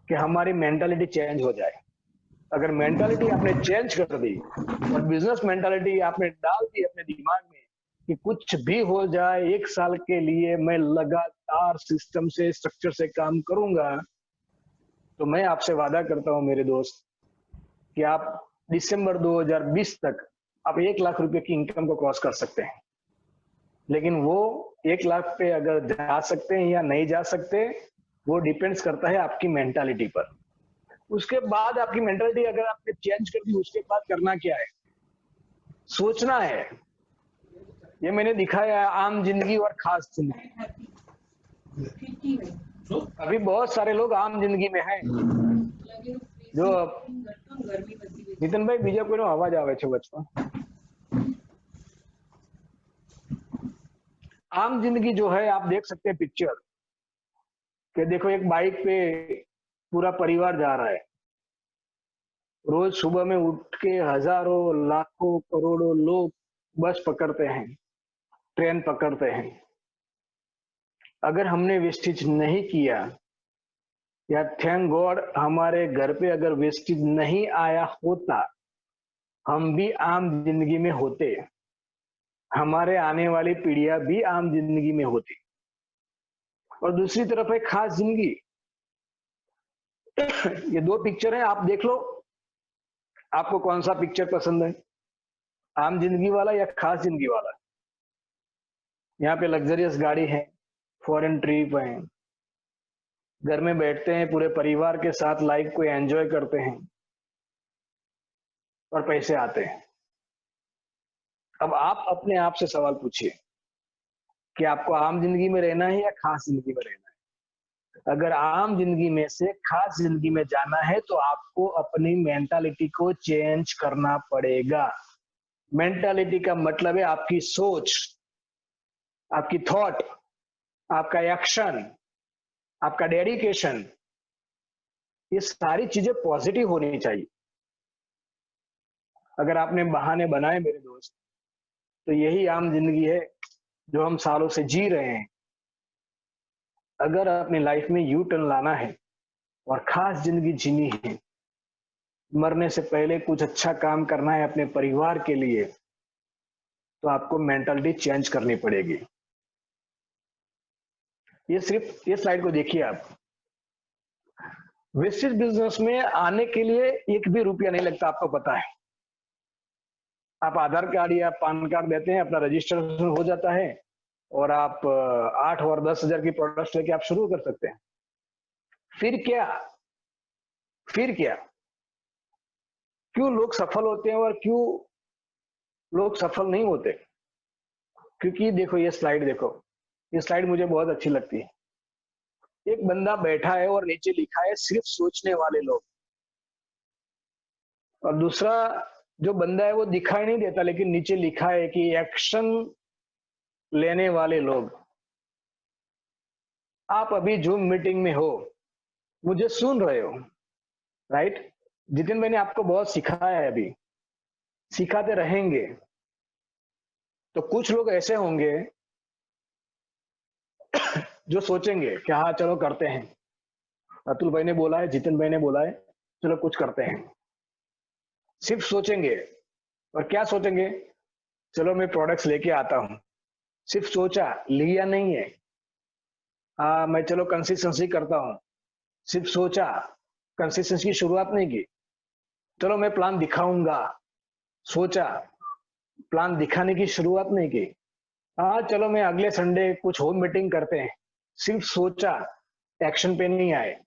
कि हमारी मेंटालिटी चेंज हो जाए। अगर मेंटालिटी आपने चेंज कर दी और बिजनेस मेंटालिटी आपने डाल दी अपने दिमाग में कि कुछ भी हो जाए 1 साल के लिए मैं लगातार सिस्टम से, स्ट्रक्चर से काम करूंगा, तो मैं आपसे वादा करता हूं मेरे दोस्त कि आप दिसंबर 2020 तक आप 1 लाख रुपए की इनकम को क्रॉस कर सकते हैं। लेकिन वो 1 लाख पे अगर जा सकते हैं या नहीं जा सकते, वो डिपेंड्स करता है आपकी मेंटालिटी पर। उसके बाद आपकी मेंटालिटी अगर आपने चेंज कर दी, उसके बाद करना क्या है? सोचना है। ये मैंने दिखाया है आम जिंदगी और खास जिंदगी। अभी बहुत सारे लोग आम जिंदगी में हैं जो जितन भाई बीजा कोई आवाज आवे छे वचમાં। आम जिंदगी जो है आप देख सकते हैं पिक्चर कि देखो एक बाइक पे पूरा परिवार जा रहा है। रोज सुबह में उठ के हजारों, लाखों, करोड़ों लोग बस पकड़ते हैं, ट्रेन पकड़ते हैं। अगर हमने वेस्टेज नहीं किया या थैंक गॉड हमारे घर पे अगर वेस्टेज नहीं आया होता, हम भी आम जिंदगी में होते, हमारे आने वाली पीढ़ियां भी आम जिंदगी में होती। और दूसरी तरफ है खास जिंदगी। ये 2 पिक्चर हैं, आप देख लो आपको कौन सा पिक्चर पसंद है, आम जिंदगी वाला या खास जिंदगी वाला। यहाँ पे लग्जरियस गाड़ी है, फॉरेन ट्रिप है, घर में बैठते हैं पूरे परिवार के साथ, लाइफ को एंजॉय करते हैं और पैसे आते हैं। अब आप अपने आप से सवाल पूछिए कि आपको आम जिंदगी में रहना है या खास जिंदगी में रहना है। अगर आम जिंदगी में से खास जिंदगी में जाना है तो आपको अपनी मेंटालिटी को चेंज करना पड़ेगा। मेंटालिटी का मतलब है आपकी सोच, आपकी थॉट, आपका एक्शन, आपका डेडिकेशन, ये सारी चीजें पॉजिटिव होनी चाहिए। अगर आपने बहाने बनाए मेरे दोस्त, तो यही आम जिंदगी है जो हम सालों से जी रहे हैं। अगर अपनी लाइफ में यू टर्न लाना है और खास जिंदगी जीनी है, मरने से पहले कुछ अच्छा काम करना है अपने परिवार के लिए, तो आपको मेंटालिटी चेंज करनी पड़ेगी। ये सिर्फ ये स्लाइड को देखिए आप। वेस्टेज बिजनेस में आने के लिए एक भी रुपया नहीं लगता, आपको पता है। आप आधार कार्ड या पान कार्ड देते हैं, अपना रजिस्ट्रेशन हो जाता है और आप 8 और 10,000 की प्रोडक्ट्स लेके आप शुरू कर सकते हैं। फिर क्या, फिर क्या? क्यों लोग सफल होते हैं और क्यों लोग सफल नहीं होते? क्योंकि देखो ये स्लाइड देखो, ये स्लाइड मुझे बहुत अच्छी लगती है। एक बंदा बैठा है और नीचे लिखा है सिर्फ सोचने वाले लोग, और दूसरा जो बंदा है वो दिखाई नहीं देता, लेकिन नीचे लिखा है कि एक्शन लेने वाले लोग। आप अभी जूम मीटिंग में हो, मुझे सुन रहे हो, राइट? जितिन भाई ने आपको बहुत सिखाया है, अभी सिखाते रहेंगे। तो कुछ लोग ऐसे होंगे जो सोचेंगे कि हाँ चलो करते हैं, अतुल भाई ने बोला है, जितिन भाई ने बोला है, चलो कुछ करते हैं। सिर्फ सोचेंगे। और क्या सोचेंगे? चलो मैं प्रोडक्ट्स लेके आता हूं। सिर्फ सोचा, लिया नहीं है। मैं चलो कंसिस्टेंसी करता हूं। सिर्फ सोचा, कंसिस्टेंसी की शुरुआत नहीं की। चलो मैं प्लान दिखाऊंगा, सोचा, प्लान दिखाने की शुरुआत नहीं की। चलो मैं अगले संडे कुछ होम मीटिंग करते हैं। सिर्फ सोचा, एक्शन पे नहीं आए।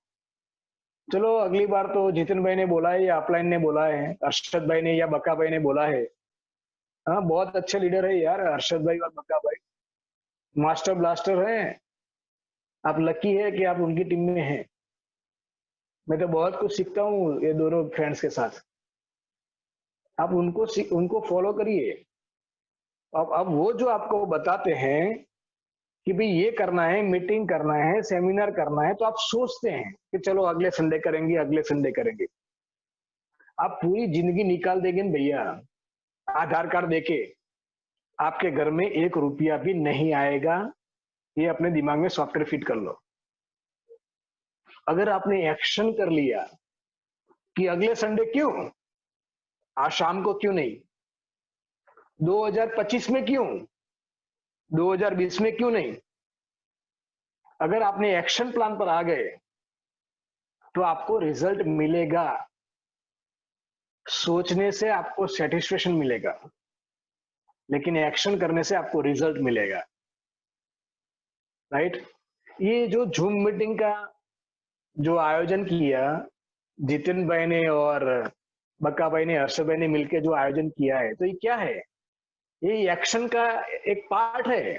चलो अगली बार तो जितिन भाई ने बोला है या अपलाइन ने बोला है, अरशद भाई ने या बक्का भाई ने बोला है। बहुत अच्छे लीडर है यार अरशद भाई और बक्का भाई, मास्टर ब्लास्टर हैं। आप लकी है कि आप उनकी टीम में हैं। मैं तो बहुत कुछ सीखता हूँ ये दोनों फ्रेंड्स के साथ। आप उनको फॉलो करिए। अब वो जो आपको बताते हैं कि भाई ये करना है, मीटिंग करना है, सेमिनार करना है, तो आप सोचते हैं कि चलो अगले संडे करेंगे, अगले संडे करेंगे। आप पूरी जिंदगी निकाल देंगे भैया। आधार कार्ड देके आपके घर में 1 रुपया भी नहीं आएगा। ये अपने दिमाग में सॉफ्टवेयर फिट कर लो। अगर आपने एक्शन कर लिया कि अगले संडे क्यों, आज शाम को क्यों नहीं, 2025 में क्यों, 2020 में क्यों नहीं, अगर आपने एक्शन प्लान पर आ गए तो आपको रिजल्ट मिलेगा। सोचने से आपको सेटिस्फेक्शन मिलेगा, लेकिन एक्शन करने से आपको रिजल्ट मिलेगा, राइट? ये जो जूम मीटिंग का जो आयोजन किया जितिन भाई ने और बक्का भाई ने, हर्षद भाई ने मिलकर जो आयोजन किया है, तो ये क्या है? ये एक्शन का एक पार्ट है,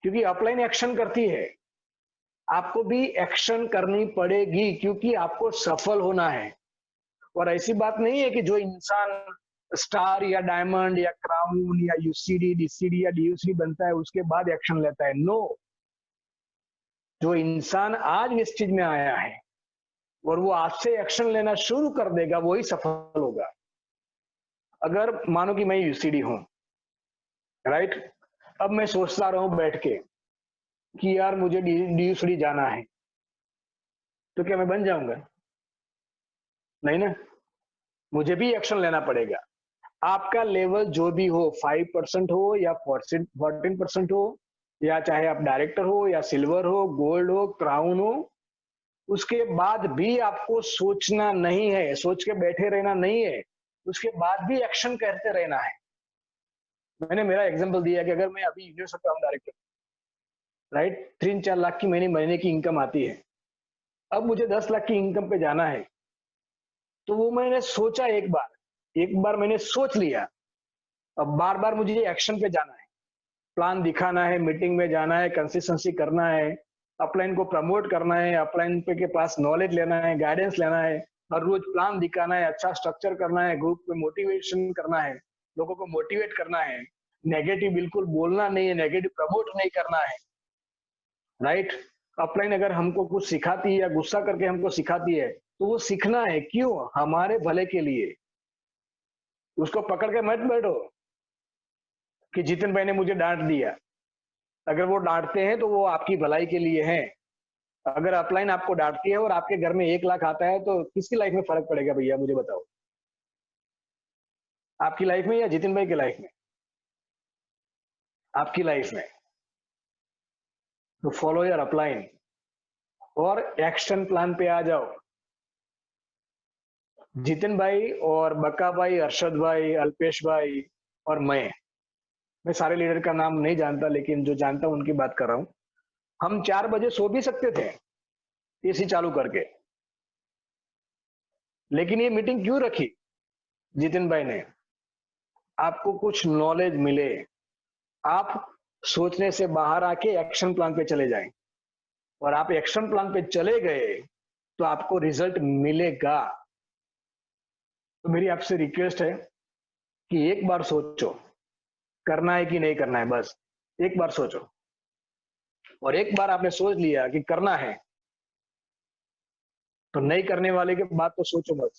क्योंकि अपलाइन एक्शन करती है। आपको भी एक्शन करनी पड़ेगी, क्योंकि आपको सफल होना है। और ऐसी बात नहीं है कि जो इंसान स्टार या डायमंड या क्राउन या यूसीडी, डीसीडी या डीयूसीडी बनता है उसके बाद एक्शन लेता है। नो, जो इंसान आज इस चीज में आया है और वो आज से एक्शन लेना शुरू कर देगा, वही सफल होगा। अगर मानो कि मैं यूसीडी हूं, राइट? अब मैं सोचता रहूं बैठ के कि यार मुझे डीयूसीडी जाना है, तो क्या मैं बन जाऊंगा? नहीं ना, मुझे भी एक्शन लेना पड़ेगा। आपका लेवल जो भी हो, 5% हो या 14% हो, या चाहे आप डायरेक्टर हो या सिल्वर हो, गोल्ड हो, क्राउन हो, उसके बाद भी आपको सोचना नहीं है, सोच के बैठे रहना नहीं है, उसके बाद भी एक्शन करते रहना है। मैंने मेरा एग्जांपल दिया कि अगर मैं अभी यूनिवर्सिटी का डायरेक्टर, राइट, 3-4 लाख की महीने की इनकम आती है, अब मुझे 10 लाख की इनकम पे जाना है, तो वो मैंने सोचा एक बार मैंने सोच लिया। अब बार बार मुझे एक्शन पे जाना है, प्लान दिखाना है, मीटिंग में जाना है, कंसिस्टेंसी करना है, अपलाइन को प्रमोट करना है, अपलाइन पे के पास नॉलेज लेना है, गाइडेंस लेना है, हर रोज प्लान दिखाना है, अच्छा स्ट्रक्चर करना है, ग्रुप में मोटिवेशन करना है, लोगों को मोटिवेट करना है, नेगेटिव बिल्कुल बोलना नहीं है, नेगेटिव प्रमोट नहीं करना है, राइट? अपलाइन अगर हमको कुछ सिखाती है या गुस्सा करके हमको सिखाती है, तो वो सीखना है। क्यों? हमारे भले के लिए। उसको पकड़ के मत बैठो कि जितिन भाई ने मुझे डांट दिया। अगर वो डांटते हैं तो वो आपकी भलाई के लिए हैं। अगर अपलाइन आपको डांटती है और आपके घर में 1 लाख आता है, तो किसकी लाइफ में फर्क पड़ेगा भैया, मुझे बताओ? आपकी लाइफ में या जितिन भाई की लाइफ में? आपकी लाइफ में, तो फॉलो योर अपलाइन और एक्शन प्लान पे आ जाओ। जितिन भाई और बक्का भाई, अरशद भाई, अल्पेश भाई और मैं सारे लीडर का नाम नहीं जानता, लेकिन जो जानता हूं उनकी बात कर रहा हूं। हम 4 बजे सो भी सकते थे एसी चालू करके, लेकिन ये मीटिंग क्यों रखी जितिन भाई ने? आपको कुछ नॉलेज मिले, आप सोचने से बाहर आके एक्शन प्लान पे चले जाएं, और आप एक्शन प्लान पे चले गए तो आपको रिजल्ट मिलेगा। तो मेरी आपसे रिक्वेस्ट है कि एक बार सोचो करना है कि नहीं करना है, बस एक बार सोचो। और एक बार आपने सोच लिया कि करना है, तो नहीं करने वाले के बाद तो सोचो मत,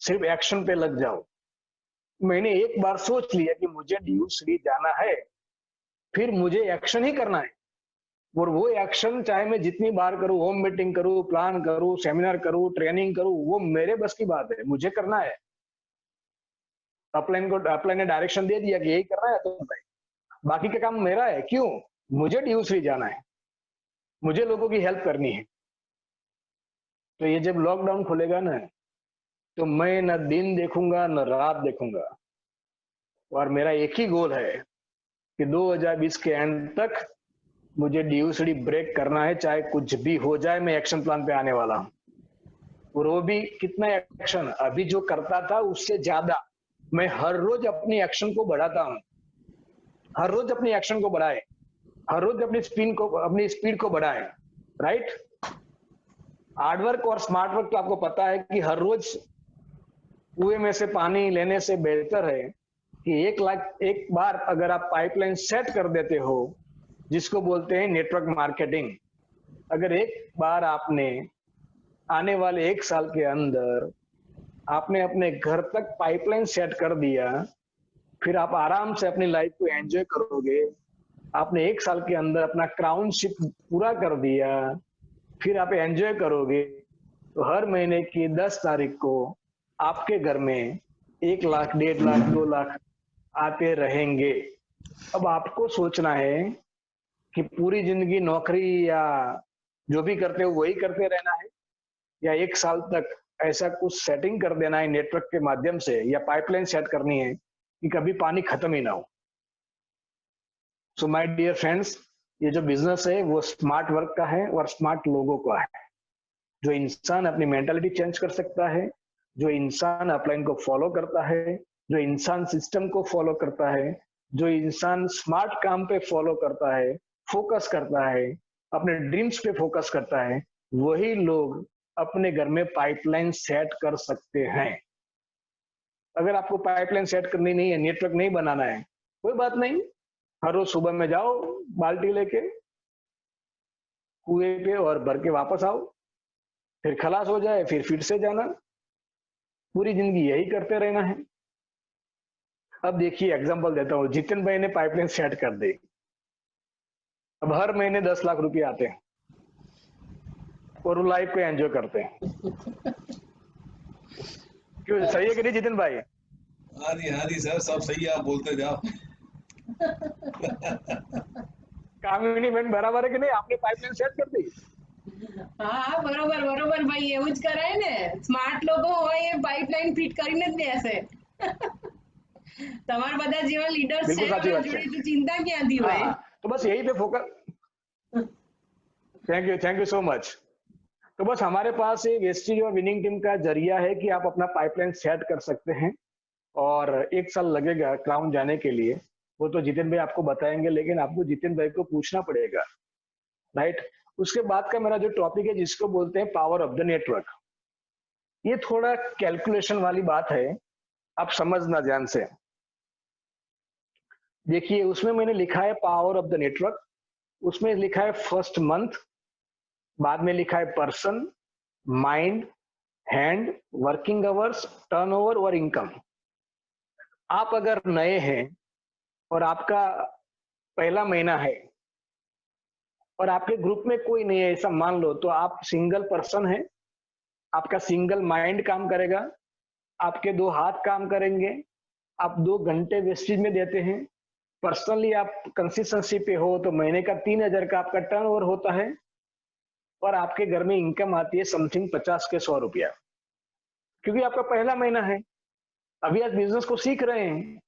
सिर्फ एक्शन पे लग जाओ। मैंने एक बार सोच लिया कि मुझे DU3 जाना है, फिर मुझे एक्शन ही करना है। और वो एक्शन चाहे मैं जितनी बार करूं, होम मीटिंग करूं, प्लान करूं, सेमिनार करूं, ट्रेनिंग करूं, वो मेरे बस की बात है, मुझे करना है। अपलाइन ने डायरेक्शन दे दिया कि यही करना है, तो बाकी का काम मेरा है। क्यों? मुझे DU3 जाना है, मुझे लोगों की हेल्प करनी है। तो ये जब लॉकडाउन खुलेगा ना, तो मैं न दिन देखूंगा न रात देखूंगा, और मेरा एक ही गोल है कि 2020 के एंड तक मुझे DU3 ब्रेक करना है, चाहे कुछ भी हो जाए। मैं एक्शन प्लान पे आने वाला हूं, और वो भी कितना एक्शन, अभी जो करता था उससे ज्यादा। मैं हर रोज अपनी एक्शन को बढ़ाता हूं, हर रोज अपनी एक्शन को बढ़ाए, हर रोज अपनी स्पीड को बढ़ाए, राइट? हार्डवर्क और स्मार्ट वर्क तो आपको पता है कि हर रोज कुएं में से पानी लेने से बेहतर है कि एक बार अगर आप पाइपलाइन सेट कर देते हो, जिसको बोलते हैं नेटवर्क मार्केटिंग। अगर एक बार आपने आने वाले 1 साल के अंदर आपने अपने घर तक पाइपलाइन सेट कर दिया, फिर आप आराम से अपनी लाइफ को एंजॉय करोगे। आपने 1 साल के अंदर अपना क्राउनशिप पूरा कर दिया, फिर आप एंजॉय करोगे। तो हर महीने की 10 तारीख को आपके घर में 1 लाख, 1.5 लाख, 2 लाख आते रहेंगे। अब आपको सोचना है कि पूरी जिंदगी नौकरी या जो भी करते हो वही करते रहना है, या 1 साल तक ऐसा कुछ सेटिंग कर देना है नेटवर्क के माध्यम से, या पाइपलाइन सेट करनी है कि कभी पानी खत्म ही ना हो। सो माय डियर फ्रेंड्स, ये जो बिजनेस है वो स्मार्ट वर्क का है और स्मार्ट लोगों का है। जो इंसान अपनी मेंटालिटी चेंज कर सकता है, जो इंसान अपलाइन को फॉलो करता है, जो इंसान सिस्टम को फॉलो करता है, जो इंसान स्मार्ट काम पे फॉलो करता है, फोकस करता है, अपने ड्रीम्स पे फोकस करता है, वही लोग अपने घर में पाइपलाइन सेट कर सकते हैं। अगर आपको पाइपलाइन सेट करनी नहीं है, नेटवर्क नहीं बनाना है, कोई बात नहीं, हर रोज सुबह में जाओ बाल्टी लेके कुएं पे और भर के वापस आओ, फिर खलास हो जाए फिर से जाना। पूरी जिंदगी यही करते रहना है। अब देखिए एग्जांपल देता हूँ, जितिन भाई ने पाइपलाइन सेट कर दी, अब हर महीने 10 लाख रुपए आते हैं और वो लाइफ को एंजॉय करते हैं। क्यों, सही है कि नहीं जितिन भाई?
हाँ जी सर, सब सही है, आप बोलते जाओ।
कामिनी बहन बराबर है कि नहीं? आपने पाइपलाइन सेट कर दी?
હા બરોબર બરોબર ભાઈ, એવું જ કરાય ને. સ્માર્ટ લોકો હોય એ પાઇપલાઇન ફિટ કરીને જ દેશે. તમારા બધા જેવા લીડર્સ છે
बिल्कुल साची बात
જોડે
है।
તો चिंता ક્યાંથી હોય?
हाँ, तो बस यही पे focus. Thank you so much. तो बस हमारे पास एक वेस्टीज और विनिंग टीम का जरिया है कि आप अपना पाइपलाइन सेट कर सकते हैं, और 1 साल लगेगा क्राउन जाने के लिए, वो तो जितिन भाई आपको बताएंगे, लेकिन आपको जितिन भाई को पूछना पड़ेगा, राइट? उसके बाद का मेरा जो टॉपिक है, जिसको बोलते हैं पावर ऑफ द नेटवर्क, ये थोड़ा कैलकुलेशन वाली बात है, आप समझना ध्यान से। देखिए उसमें मैंने लिखा है पावर ऑफ द नेटवर्क, उसमें लिखा है फर्स्ट मंथ, बाद में लिखा है person, mind, hand, working hours, turnover और इनकम। आप अगर नए हैं और आपका पहला महीना है और आपके ग्रुप में कोई नहीं है, ऐसा मान लो, तो आप सिंगल पर्सन है, आपका सिंगल माइंड काम करेगा, आपके 2 हाथ काम करेंगे, आप 2 घंटे वेस्टेज में देते हैं, पर्सनली आप कंसिस्टेंसी पे हो तो महीने का 3,000 का आपका टर्नओवर होता है और आपके घर में इनकम आती है समथिंग 50 के 100 रुपया, क्योंकि आपका पहला महीना है, अभी आप बिजनेस को सीख रहे हैं।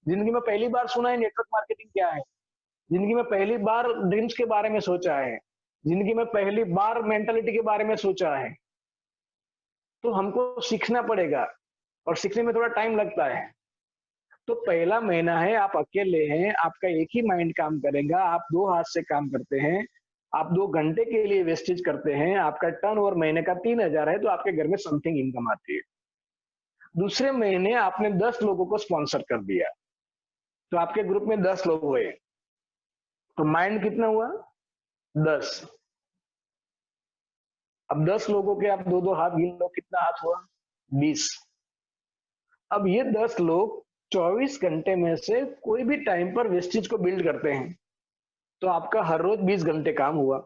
जिंदगी में पहली बार सुना है नेटवर्क मार्केटिंग क्या है, जिंदगी में पहली बार ड्रीम्स के बारे में सोचा है, जिंदगी में पहली बार मेंटालिटी के बारे में सोचा है। तो हमको सीखना पड़ेगा और सीखने में थोड़ा टाइम लगता है। तो पहला महीना है, आप अकेले हैं, आपका एक ही माइंड काम करेगा, आप 2 हाथ से काम करते हैं, आप 2 घंटे के लिए वेस्टेज करते हैं, आपका टर्नओवर महीने का 3,000 है, तो आपके घर में समथिंग इनकम आती है। दूसरे महीने आपने 10 लोगों को स्पॉन्सर कर दिया, तो आपके ग्रुप में 10 लोग हुए, तो माइंड कितना हुआ? 10। अब 10 लोगों के आप 2-2 हाथ गिन लो, कितना हाथ हुआ? 20। अब ये 10 लोग 24 घंटे में से कोई भी टाइम पर वेस्टेज को बिल्ड करते हैं, तो आपका हर रोज 20 घंटे काम हुआ।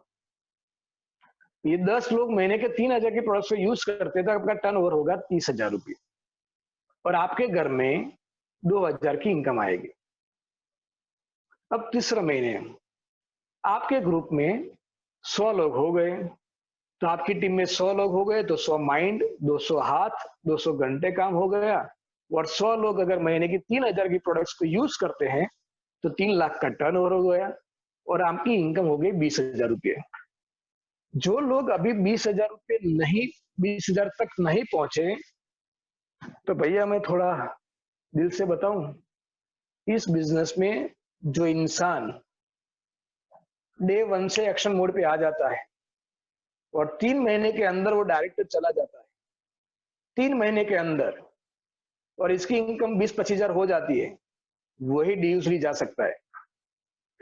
ये 10 लोग महीने के 3,000 के प्रोडक्ट्स को यूज करते हैं, तो आपका टर्नओवर होगा 30,000 रुपये और आपके घर में 2,000 की इनकम आएगी। अब तीसरा महीने आपके ग्रुप में 100 लोग हो गए, तो आपकी टीम में 100 लोग हो गए, तो 100 माइंड, 200 हाथ, 200 घंटे काम हो गया। और 100 लोग अगर महीने की 3,000 की प्रोडक्ट्स को यूज करते हैं, तो 3 लाख का टर्नओवर हो गया और आपकी इनकम हो गई 20,000 रुपये। जो लोग अभी 20,000 रुपये नहीं, 20,000 तक नहीं पहुंचे, तो भैया मैं थोड़ा दिल से बताऊं, इस बिजनेस में जो इंसान डे 1 से एक्शन मोड पे आ जाता है और 3 महीने के अंदर वो डायरेक्टर चला जाता है, 3 महीने के अंदर, और इसकी इनकम 20-25,000 हो जाती है, वही डी जा सकता है।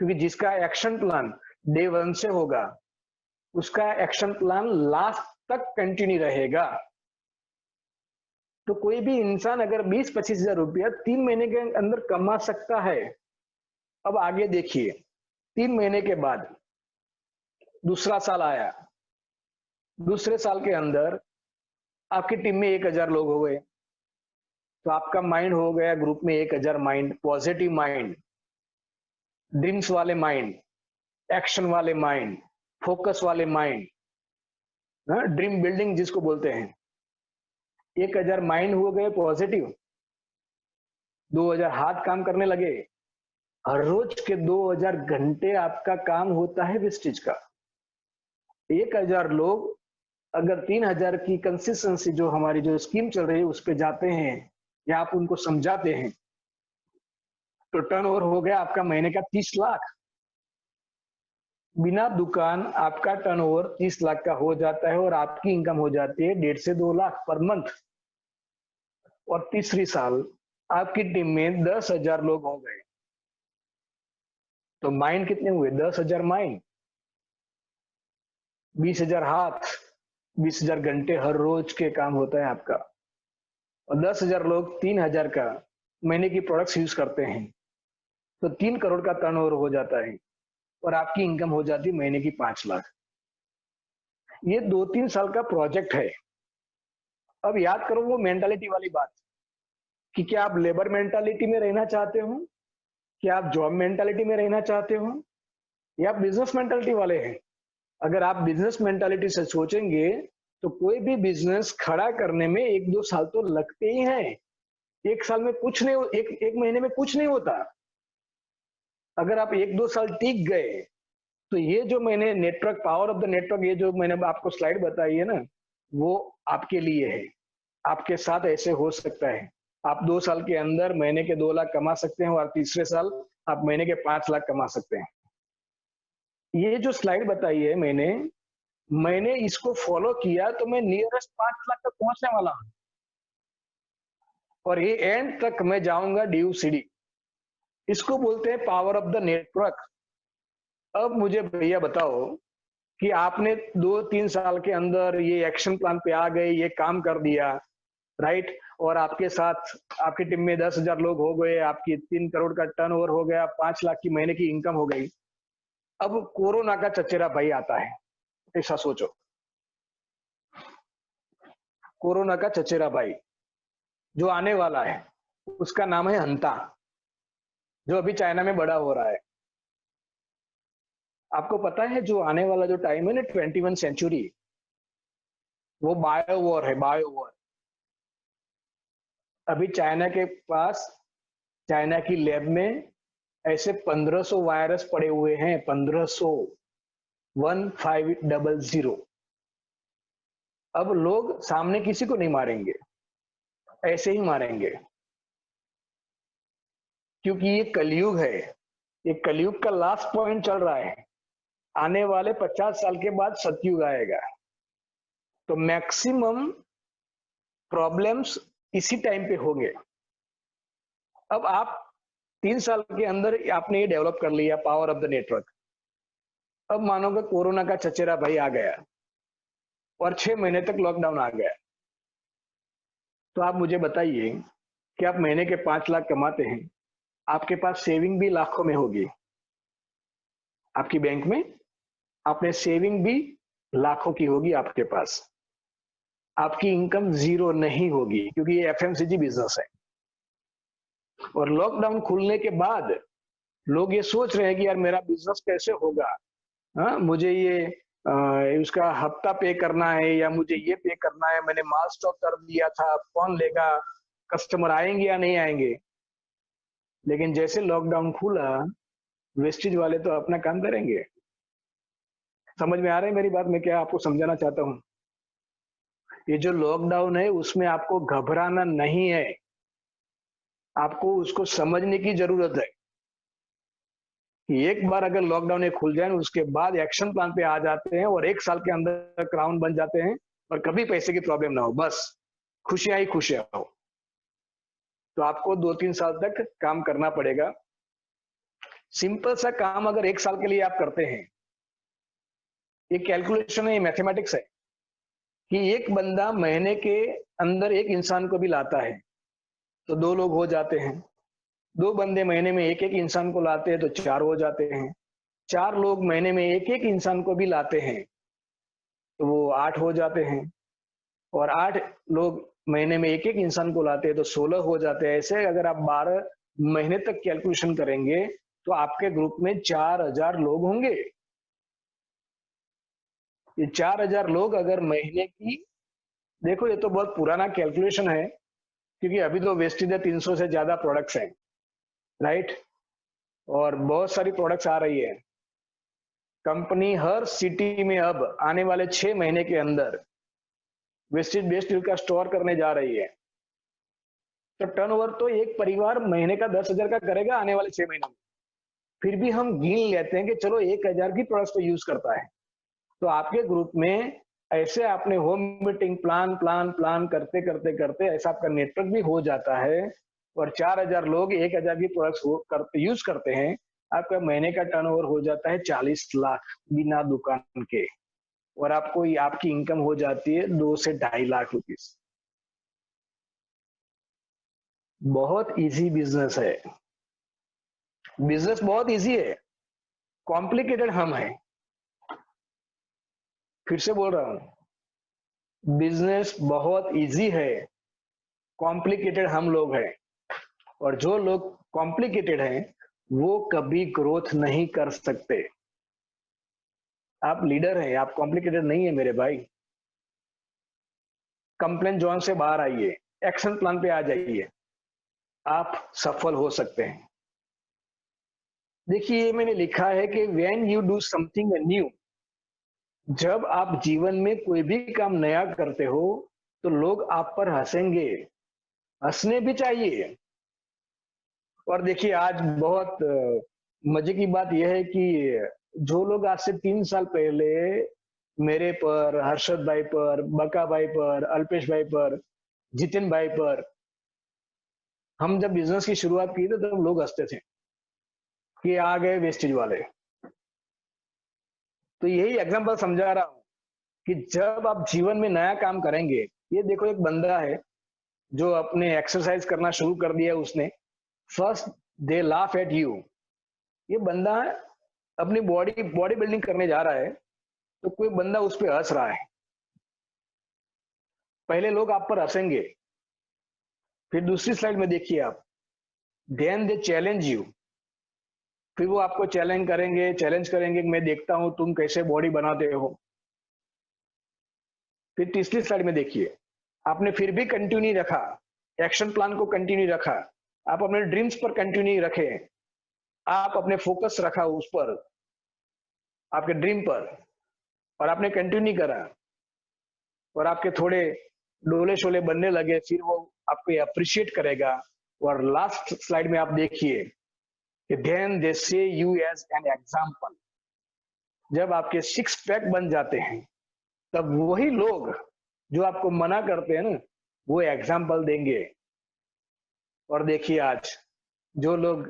क्योंकि जिसका एक्शन प्लान डे 1 से होगा, उसका एक्शन प्लान लास्ट तक कंटिन्यू रहेगा। तो कोई भी इंसान अगर 20-25,000 रुपया 3 महीने के अंदर कमा सकता है। अब आगे देखिए, 3 महीने के बाद दूसरा साल आया, दूसरे साल के अंदर आपकी टीम में 1,000 लोग हो गए, तो आपका माइंड हो गया ग्रुप में 1,000 माइंड, पॉजिटिव माइंड, ड्रीम्स वाले माइंड, एक्शन वाले माइंड, फोकस वाले माइंड, ड्रीम बिल्डिंग जिसको बोलते हैं। 1,000 माइंड हो गए पॉजिटिव, 2,000 हाथ काम करने लगे। हर रोज के 2,000 घंटे आपका काम होता है वेस्टेज का। 1,000 लोग अगर 3,000 की कंसिस्टेंसी जो हमारी जो स्कीम चल रही है उस पे जाते हैं या आप उनको समझाते हैं, तो टर्नओवर हो गया आपका महीने का 30 लाख। बिना दुकान आपका टर्नओवर 30 लाख का हो जाता है और आपकी इनकम हो जाती है 1.5 से 2 लाख पर मंथ। और तीसरी साल आपकी टीम में 10,000 लोग हो गए, तो माइंड कितने हुए? 10,000 माइंड, 20,000 हाथ, 20,000 घंटे हर रोज के काम होता है आपका। और 10,000 लोग 3,000 का महीने की प्रोडक्ट्स यूज करते हैं, तो 3 करोड़ का टर्नओवर हो जाता है और आपकी इनकम हो जाती है महीने की 5 लाख। ये 2-3 साल का प्रोजेक्ट है। अब याद करो वो मेंटालिटी वाली बात कि क्या आप लेबर मेंटालिटी में रहना चाहते हो, क्या आप जॉब मेंटालिटी में रहना चाहते हो, या आप बिजनेस मेंटालिटी वाले हैं। अगर आप बिजनेस मेंटालिटी से सोचेंगे तो कोई भी बिजनेस खड़ा करने में 1-2 साल तो लगते ही हैं। एक साल में कुछ नहीं, एक महीने में कुछ नहीं होता। अगर आप 1-2 साल टिक गए तो ये जो मैंने network, power of the network, ये जो मैंने आपको स्लाइड बताई है ना, वो आपके लिए है। आपके साथ ऐसे हो सकता है। आप 2 साल के अंदर महीने के 2 लाख कमा सकते हैं और तीसरे साल आप महीने के 5 लाख कमा सकते हैं। ये जो स्लाइड बताई है मैंने इसको फॉलो किया तो मैं नियरेस्ट 5 लाख तक पहुंचने वाला हूं और ये एंड तक मैं जाऊंगा DUCD। इसको बोलते हैं पावर ऑफ द नेटवर्क। अब मुझे भैया बताओ कि आपने 2-3 साल के अंदर ये एक्शन प्लान पे आ गए, ये काम कर दिया, राइट, और आपके साथ आपकी टीम में 10,000 लोग हो गए, आपकी 3 करोड़ का टर्नओवर हो गया, 5 लाख की महीने की इनकम हो गई। अब कोरोना का चचेरा भाई आता है, ऐसा सोचो, कोरोना का चचेरा भाई जो आने वाला है, उसका नाम है हंता। जो अभी चाइना में बड़ा हो रहा है। आपको पता है जो आने वाला जो टाइम है ना 21 सेंचुरी, वो बायो वॉर है, बायो वॉर। अभी चाइना के पास, चाइना की लैब में ऐसे 1500 वायरस पड़े हुए हैं, 1500, 1500। अब लोग सामने किसी को नहीं मारेंगे, ऐसे ही मारेंगे, क्योंकि ये कलयुग है। ये कलयुग का लास्ट पॉइंट चल रहा है। आने वाले 50 साल के बाद सतयुग आएगा, तो मैक्सिमम प्रॉब्लम्स इसी टाइम पे होंगे। अब आप 3 साल के अंदर आपने ये डेवलप कर लिया, पावर ऑफ द नेटवर्क। अब मानो कि कोरोना का चचेरा भाई आ गया और 6 महीने तक लॉकडाउन आ गया, तो आप मुझे बताइए कि आप महीने के 5 लाख कमाते हैं, आपके पास सेविंग भी लाखों में होगी, आपकी बैंक में आपने सेविंग भी लाखों की होगी आपके पास, आपकी इनकम जीरो नहीं होगी, क्योंकि ये एफएमसीजी बिजनेस है। और लॉकडाउन खुलने के बाद लोग ये सोच रहे हैं कि यार मेरा बिजनेस कैसे होगा, हाँ मुझे ये उसका हफ्ता पे करना है या मुझे ये पे करना है, मैंने माल स्टॉक कर दिया था, कौन लेगा, कस्टमर आएंगे या नहीं आएंगे। लेकिन जैसे लॉकडाउन खुला, वेस्टेज वाले तो अपना काम करेंगे। समझ में आ रही है मेरी बात? मैं क्या आपको समझाना चाहता हूँ, ये जो लॉकडाउन है उसमें आपको घबराना नहीं है, आपको उसको समझने की जरूरत है कि एक बार अगर लॉकडाउन ये खुल जाए, उसके बाद एक्शन प्लान पे आ जाते हैं और 1 साल के अंदर क्राउन बन जाते हैं और कभी पैसे की प्रॉब्लम ना हो, बस खुशियां ही खुशियां हो। तो आपको 2-3 साल तक काम करना पड़ेगा। सिंपल सा काम अगर 1 साल के लिए आप करते हैं, ये कैलकुलेशन है, ये मैथमेटिक्स है, कि एक बंदा महीने के अंदर एक इंसान को भी लाता है तो 2 लोग हो जाते हैं, 2 बंदे महीने में एक एक इंसान को लाते हैं तो 4 हो जाते हैं, 4 लोग महीने में एक एक इंसान को भी लाते हैं तो वो 8 हो जाते हैं, और 8 लोग महीने में एक एक इंसान को लाते हैं तो 16 हो जाते हैं। ऐसे अगर आप 12 महीने तक कैलकुलेशन करेंगे तो आपके ग्रुप में 4000 लोग होंगे। ये 4000 लोग अगर महीने की, देखो ये तो बहुत पुराना कैलकुलेशन है, क्योंकि अभी तो वेस्टेज है 300 से ज्यादा प्रोडक्ट्स हैं, राइट, और बहुत सारी प्रोडक्ट्स आ रही है। कंपनी हर सिटी में अब आने वाले 6 महीने के अंदर वेस्टेज बेस्ड स्टील का स्टोर करने जा रही है। तो टर्नओवर तो एक परिवार महीने का 10,000 का करेगा आने वाले 6 महीनों में। फिर भी हम गिन लेते हैं कि चलो 1000 की प्रोडक्ट्स को यूज करता है। तो आपके ग्रुप में ऐसे आपने home meeting plan plan plan करते करते करते ऐसा आपका नेटवर्क भी हो जाता है, और 4000 लोग 1000 की प्रोडक्ट्स यूज करते हैं, आपका महीने का टर्नओवर हो जाता है 40 लाख बिना दुकान के, और आपको आपकी इनकम हो जाती है 2 से 2.5 लाख रुपीस। बहुत इजी बिजनेस है, बिजनेस बहुत इजी है, कॉम्प्लिकेटेड हम है। फिर से बोल रहा हूं, बिजनेस बहुत इजी है, कॉम्प्लिकेटेड हम लोग हैं, और जो लोग कॉम्प्लिकेटेड हैं वो कभी ग्रोथ नहीं कर सकते। आप लीडर हैं, आप कॉम्प्लिकेटेड नहीं है मेरे भाई। कंप्लेन जोन से बाहर आइए, एक्शन प्लान पे आ जाइए, आप सफल हो सकते हैं। देखिए ये मैंने लिखा है कि when you do something new, जब आप जीवन में कोई भी काम नया करते हो तो लोग आप पर हंसेंगे, हंसने भी चाहिए। और देखिए आज बहुत मजे की बात यह है कि जो लोग आज से 3 साल पहले मेरे पर, हर्षद भाई पर, बका भाई पर, अल्पेश भाई पर, जितिन भाई पर, हम जब बिजनेस की शुरुआत की थी तब लोग हंसते थे कि आ गए वेस्टेज वाले। तो यही एग्जांपल समझा रहा हूं कि जब आप जीवन में नया काम करेंगे, ये देखो एक बंदा है जो अपने एक्सरसाइज करना शुरू कर दिया उसने, first they laugh at you. ये बंदा अपनी बॉडी बिल्डिंग करने जा रहा है तो कोई बंदा उस पर हंस रहा है, पहले लोग आप पर हंसेंगे, फिर दूसरी स्लाइड में देखिए आप, देन दे चैलेंज यू, फिर वो आपको चैलेंज करेंगे कि मैं देखता हूं तुम कैसे बॉडी बनाते हो। फिर तीसरी स्लाइड में देखिए, आपने फिर भी कंटिन्यू नहीं रखा, एक्शन प्लान को कंटिन्यू रखा, आप अपने ड्रीम्स पर कंटिन्यू रखे, आप अपने फोकस रखा उस पर, आपके ड्रीम पर, और आपने कंटिन्यू नहीं करा, और आपके थोड़े डोले शोले बनने लगे, फिर वो आपको अप्रिशिएट करेगा। और लास्ट स्लाइड में आप देखिए, देन दे से यू एज एन एग्जाम्पल। जब आपके 6 पैक बन जाते हैं, तब वही लोग जो आपको मना करते हैं ना, वो एग्जाम्पल देंगे। और देखिए आज जो लोग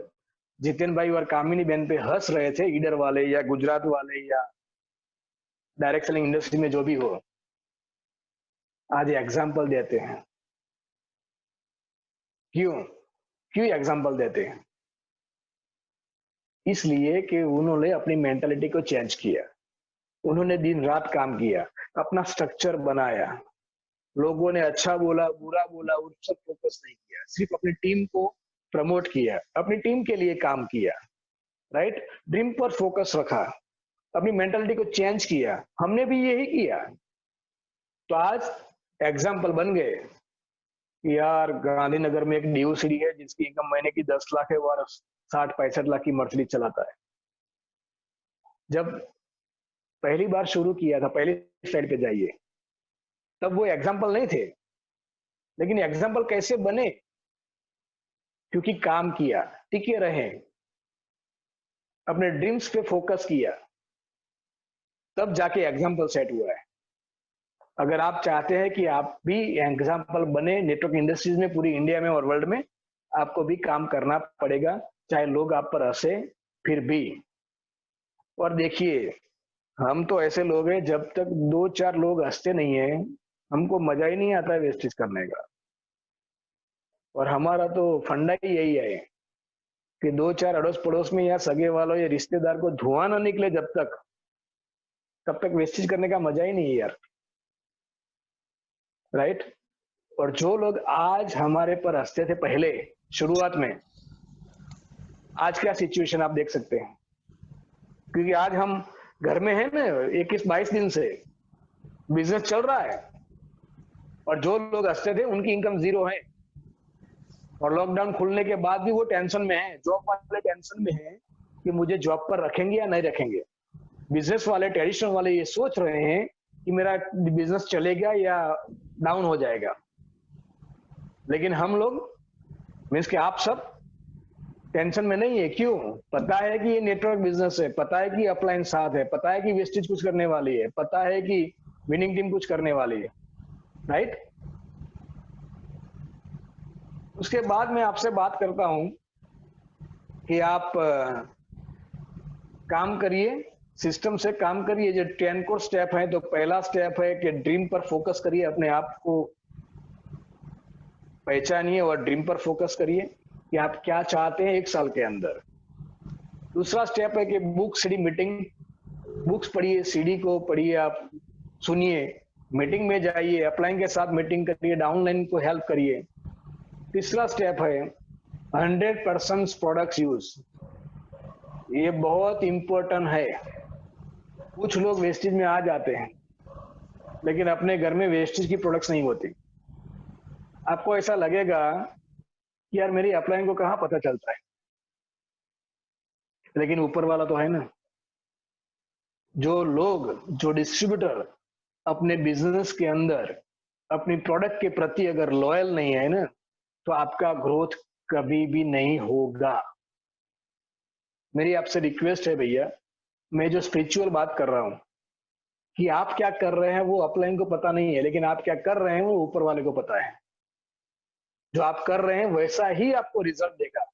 जितेन भाई और कामिनी बहन पे हंस रहे थे, ईडर वाले या गुजरात वाले या डायरेक्ट सेलिंग इंडस्ट्री में जो भी हो, आज एग्जाम्पल देते हैं। क्यों एग्जाम्पल देते हैं? इसलिए कि उन्होंने अपनी मेंटालिटी को चेंज किया, उन्होंने दिन रात काम किया, अपना स्ट्रक्चर बनाया, लोगों ने अच्छा बोला बुरा बोला उस सब फोकस नहीं किया, सिर्फ अपनी टीम को प्रमोट किया, अपनी टीम के लिए काम किया, राइट? ड्रीम पर फोकस रखा, अपनी मेंटालिटी को चेंज किया। हमने भी यही किया, तो आज एग्जाम्पल बन गए। यार गांधीनगर में एक डीओसीडी है जिसकी इनकम महीने की 10 लाख है, और 60-65 लाख की मर्सिडीज चलाता है। जब पहली बार शुरू किया था, पहली स्लाइड पे जाइए, तब वो एग्जाम्पल नहीं थे, लेकिन एग्जाम्पल कैसे बने? क्योंकि काम किया, टिके रहे, अपने ड्रीम्स पे फोकस किया, तब जाके एग्जाम्पल सेट हुआ है। अगर आप चाहते हैं कि आप भी एग्जाम्पल बने नेटवर्क इंडस्ट्रीज में, पूरी इंडिया में और वर्ल्ड में, आपको भी काम करना पड़ेगा, चाहे लोग आप पर हंसे फिर भी। और देखिए, हम तो ऐसे लोग हैं, जब तक 2-4 लोग हंसते नहीं है, हमको मजा ही नहीं आता है वेस्टेज करने का। और हमारा तो फंडा ही यही है कि 2-4 अड़ोस पड़ोस में या सगे वालों या रिश्तेदार को धुआं ना निकले तब तक वेस्टेज करने का मजा ही नहीं है यार, राइट? और जो लोग आज हमारे पर हंसते थे पहले शुरुआत में, आज क्या सिचुएशन आप देख सकते हैं। क्योंकि आज हम घर में हैं ना, 21-22 दिन से बिजनेस चल रहा है, और जो लोग हंसते थे उनकी इनकम 0 है, और लॉकडाउन खुलने के बाद भी वो टेंशन में है, जॉब वाले टेंशन में है कि मुझे जॉब पर रखेंगे या नहीं रखेंगे। बिजनेस वाले, ट्रेडिशनल वाले ये सोच रहे हैं कि मेरा बिजनेस चलेगा या डाउन हो जाएगा। लेकिन हम लोग मीन्स कि आप सब टेंशन में नहीं है। क्यों? पता है कि ये नेटवर्क बिजनेस है, पता है कि अपलाइन साथ है, पता है कि वेस्टेज कुछ करने वाली है, पता है कि विनिंग टीम कुछ करने वाली है, राइट? उसके बाद मैं आपसे बात करता हूं कि आप काम करिए, सिस्टम से काम करिए। जो 10 कोर स्टेप है, तो पहला स्टेप है कि ड्रीम पर फोकस करिए, अपने आप को पहचानिए और ड्रीम पर फोकस करिए कि आप क्या चाहते हैं 1 साल के अंदर। दूसरा स्टेप है कि बुक सीडी मीटिंग, बुक्स पढ़िए, सीडी को पढ़िए, आप सुनिए, मीटिंग में जाइए, अपलाइन के साथ मीटिंग करिए, डाउनलाइन को हेल्प करिए। तीसरा स्टेप है 100% प्रोडक्ट्स यूज। ये बहुत इंपॉर्टेंट है। कुछ लोग वेस्टेज में आ जाते हैं, लेकिन अपने घर में वेस्टेज की प्रोडक्ट्स नहीं होती। आपको ऐसा लगेगा कि यार मेरी अपलाइन को कहाँ पता चलता है, लेकिन ऊपर वाला तो है ना। जो लोग, जो डिस्ट्रीब्यूटर अपने बिजनेस के अंदर अपनी प्रोडक्ट के प्रति अगर लॉयल नहीं है ना, तो आपका ग्रोथ कभी भी नहीं होगा। मेरी आपसे रिक्वेस्ट है भैया, मैं जो स्पिरिचुअल बात कर रहा हूं कि आप क्या कर रहे हैं वो अपलाइन को पता नहीं है, लेकिन आप क्या कर रहे हैं वो ऊपर वाले को पता है। जो आप कर रहे हैं वैसा ही आपको रिजल्ट देगा,